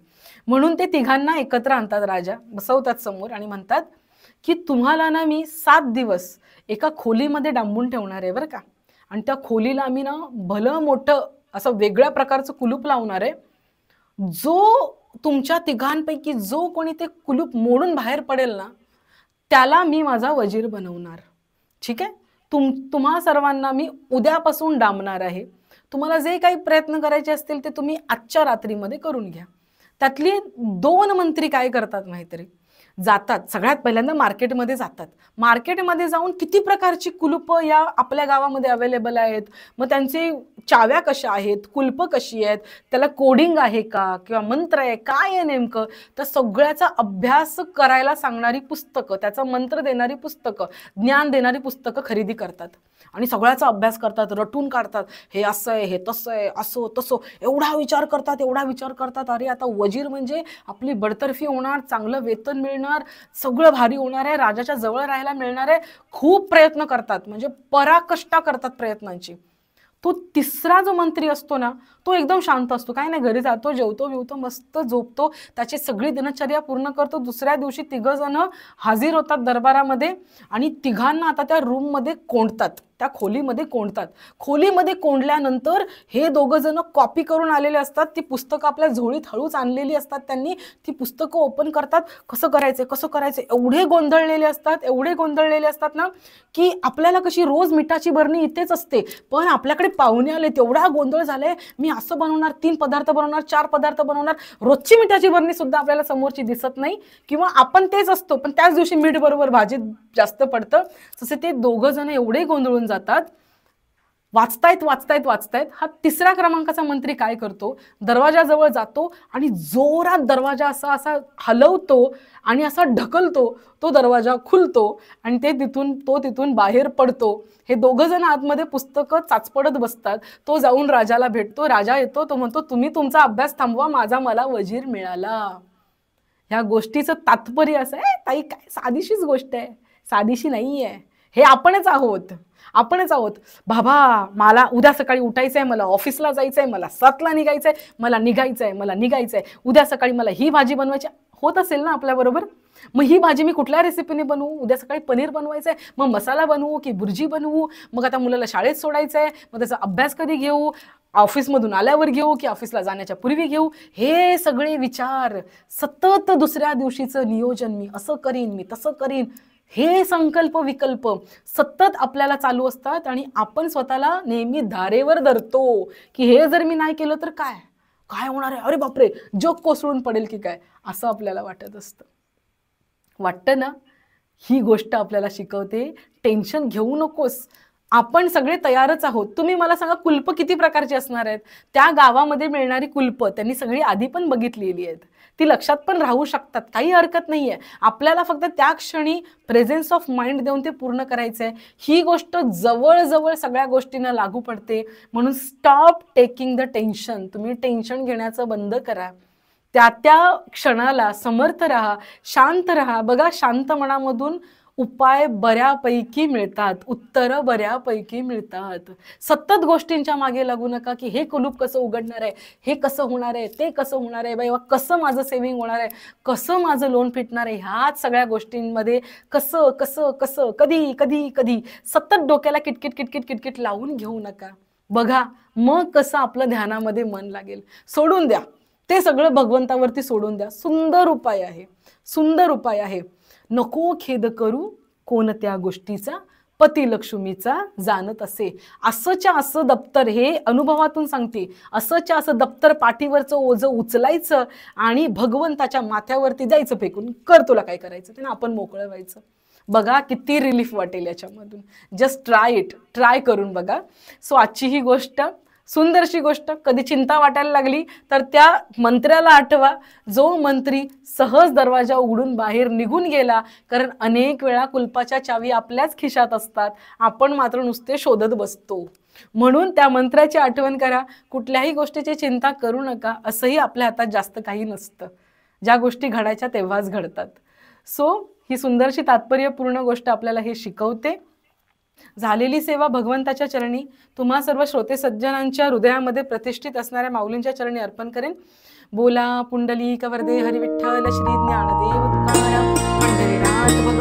म्हणून ते तिघांना एकत्र आणतात, राजा बसवतात समोर आणि म्हणतात की तुम्हाला ना मी 7 दिवस एका खोलीमध्ये डांबून ठेवणार आहे बरं का. आणि त्या खोलीला आम्ही ना भलं मोठं असं वेगळ्या प्रकारचं कुलूप लावणार आहे. जो तुमच्या तिघांपैकी जो कोणी ते कुलूप मोडून बाहेर पडेल ना त्याला मी माझा वजीर बनवणार. ठीक आहे, तुम्हा सर्वांना मी उद्यापासून डांबणार आहे. तुम्हाला जे काही प्रयत्न करायचे असतील ते तुम्ही आजच्या रात्रीमध्ये करून घ्या. त्यातली 2 मंत्री काय करतात माहिती रे, जातात सगळ्यात पहिल्यांदा मार्केटमध्ये जातात. मार्केटमध्ये जाऊन किती प्रकारची कुलूप या आपल्या गावामध्ये अवेलेबल आहेत, मग त्यांची चाव्या कशा आहेत, कुलप कशी आहेत, त्याला कोडिंग आहे का किंवा मंत्र आहे काय आहे नेमकं, तर सगळ्याचा अभ्यास करायला सांगणारी पुस्तकं, त्याचा मंत्र देणारी पुस्तकं, ज्ञान देणारी पुस्तकं खरेदी करतात आणि सगळ्याचा अभ्यास करतात, रटून काढतात. हे असं आहे, हे तसं आहे, असं तसं, एवढा विचार करतात. अरे आता वजीर म्हणजे आपली बडतर्फी होणार, चांगलं वेतन मिळणार, सगळं भारी होणार आहे, राजाच्या जवळ राहायला मिळणार आहे. खूप प्रयत्न करतात, म्हणजे पराकष्टा करतात प्रयत्नांची. तो तिसरा जो मंत्री असतो ना तो एकदम शांत असतो, काय नाही, घरी जातो, जेवतो बिवतो, मस्त झोपतो, त्याची सगळी दिनचर्या पूर्ण करतो. दुसऱ्या दिवशी 3 जण हाजीर होतात दरबारामध्ये आणि तिघांना आता त्या रूममध्ये कोंडतात, त्या खोलीमध्ये कोंडतात. खोलीमध्ये कोंडल्यानंतर हे 2 जण कॉपी करून आलेले असतात, ती पुस्तकं आपल्या झोळीत हळूच आणलेली असतात त्यांनी. ती पुस्तकं ओपन करतात, कसं करायचं एवढे गोंधळलेले असतात ना की आपल्याला कशी रोज मिठाची बरणी इथेच असते, पण आपल्याकडे पाहुणे आले, तेवढा गोंधळ झालाय, मी असं बनवणार, 3 पदार्थ बनवणार, 4 पदार्थ बनवणार, रोजची मिठाची बरणी सुद्धा आपल्याला समोरची दिसत नाही किंवा आपण तेच असतो पण त्याच दिवशी मीठ बरोबर भाजीत जास्त पडतं. तसे ते 2 जण एवढे गोंधळून जातात. वाचतायत. हा 3रा क्रमांकाचा मंत्री काय करतो, दरवाजाजवळ जातो आणि जोरात दरवाजा असा हलवतो आणि असा ढकलतो, तो दरवाजा खुलतो आणि तो तिथून बाहेर पडतो. हे 2 जण आतमध्ये पुस्तकं चाचपडत बसतात. तो जाऊन राजाला भेटतो, राजा येतो, तो म्हणतो तुम्ही तुमचा अभ्यास थांबवा, मला वजीर मिळाला. ह्या गोष्टीचं तात्पर्य असं आहे, ताई काय साधीशीच गोष्ट आहे, साधीशी नाही आहे, हे आपणच आहोत. बाबा मला उद्या सकाळी उठायचंय, मला ऑफिसला जायचंय, मला 7ला निघायचंय, मला निघायचंय, उद्या सकाळी मला ही भाजी बनवायची होत असेल ना आपल्याबरोबर. मग ही भाजी मी कुठल्या रेसिपीने बनवू, उद्या सकाळी पनीर बनवायचंय, मग मसाला बनवू की बुर्जी बनवू, मग आता मुलाला शाळेत सोडायचंय, मग त्याचा अभ्यास कधी घेऊ, ऑफिसमधून आल्यावर घेऊ की ऑफिसला जाण्याच्या पूर्वी घेऊ, हे सगळे विचार सतत दुसऱ्या दिवशीचं नियोजन, मी असं करीन, मी तसं करीन, हे संकल्प विकल्प सतत आपल्याला चालू असतात आणि आपण स्वतःला नेहमी धारेवर धरतो की हे जर मी नाही केलं तर काय होणार आहे, अरे बापरे जग कोसळून पडेल की काय, असं आपल्याला वाटतं ना. ही गोष्ट आपल्याला शिकवते टेन्शन घेऊ नकोस, आपण सगळे तयारच आहोत. तुम्ही मला सांगा कुलप किती प्रकारची असणार आहेत, त्या गावामध्ये मिळणारी कुलप त्यांनी सगळी आधी पण बघितलेली आहेत, ती लक्षात पण राहू शकतात, काही हरकत नाहीये. आपल्याला फक्त त्या क्षणी प्रेझेन्स ऑफ माइंड देऊन ते पूर्ण करायचंय. ही गोष्ट जवळ सगळ्या गोष्टींना लागू पडते. म्हणून स्टॉप टेकिंग द टेन्शन, तुम्ही टेन्शन घेण्याचं बंद करा. त्या क्षणाला समर्थ राहा, शांत राहा. बघा शांत मनामधून उपाय बऱ्यापैकी मिळतात, उत्तरं बऱ्यापैकी मिळतात. सतत गोष्टींच्या मागे लागू नका की हे कुलूप कसं उघडणार आहे, हे कसं होणार आहे, ते कसं होणार आहे, बाई कसं माझं सेव्हिंग होणार आहे, कसं माझं लोन फिटणार आहे, ह्याच सगळ्या गोष्टींमध्ये कसं कधी सतत डोक्याला किटकिट लावून घेऊ नका. बघा मग कसं आपलं ध्यानामध्ये मन लागेल. सोडून द्या ते सगळं, भगवंतावरती सोडून द्या. सुंदर उपाय आहे. नको खेद करू कोणत्या गोष्टीचा, पती लक्ष्मीचा जाणत असे. असंच्या असं दप्तर, हे अनुभवातून सांगते, असंच्या असं दप्तर पाठीवरचं ओझं उचलायचं आणि भगवंताच्या माथ्यावरती जायचं फेकून, कर तुला काय करायचं ते ना, आपण मोकळं व्हायचं. बघा किती रिलीफ वाटेल याच्यामधून. जस्ट ट्राय इट, ट्राय करून बघा. सो आजची ही गोष्ट, सुंदरशी गोष्ट. कधी चिंता वाटायला लागली तर त्या मंत्र्याला आठवा, जो मंत्री सहज दरवाजा उघडून बाहेर निघून गेला. कारण अनेक वेळा कुलपाच्या चावी आपल्याच खिशात असतात, आपण मात्र नुसते शोधत बसतो. म्हणून त्या मंत्र्याची आठवण करा. कुठल्याही गोष्टीची चिंता करू नका. असंही आपल्या हातात जास्त काही नसतं. ज्या गोष्टी घडायच्या तेव्हाच घडतात. सो ही सुंदरशी तात्पर्यपूर्ण गोष्ट आपल्याला हे शिकवते. झालेली सेवा भगवंताच्या चरणी, तुम्हा सर्व श्रोते सज्जनांच्या हृदयामध्ये प्रतिष्ठित असणाऱ्या माऊलींच्या चरणी अर्पण करेन. बोला पुंडलिक वरदे हरी विठ्ठल श्री ज्ञानदेव तुकाराम पंढरीनाथ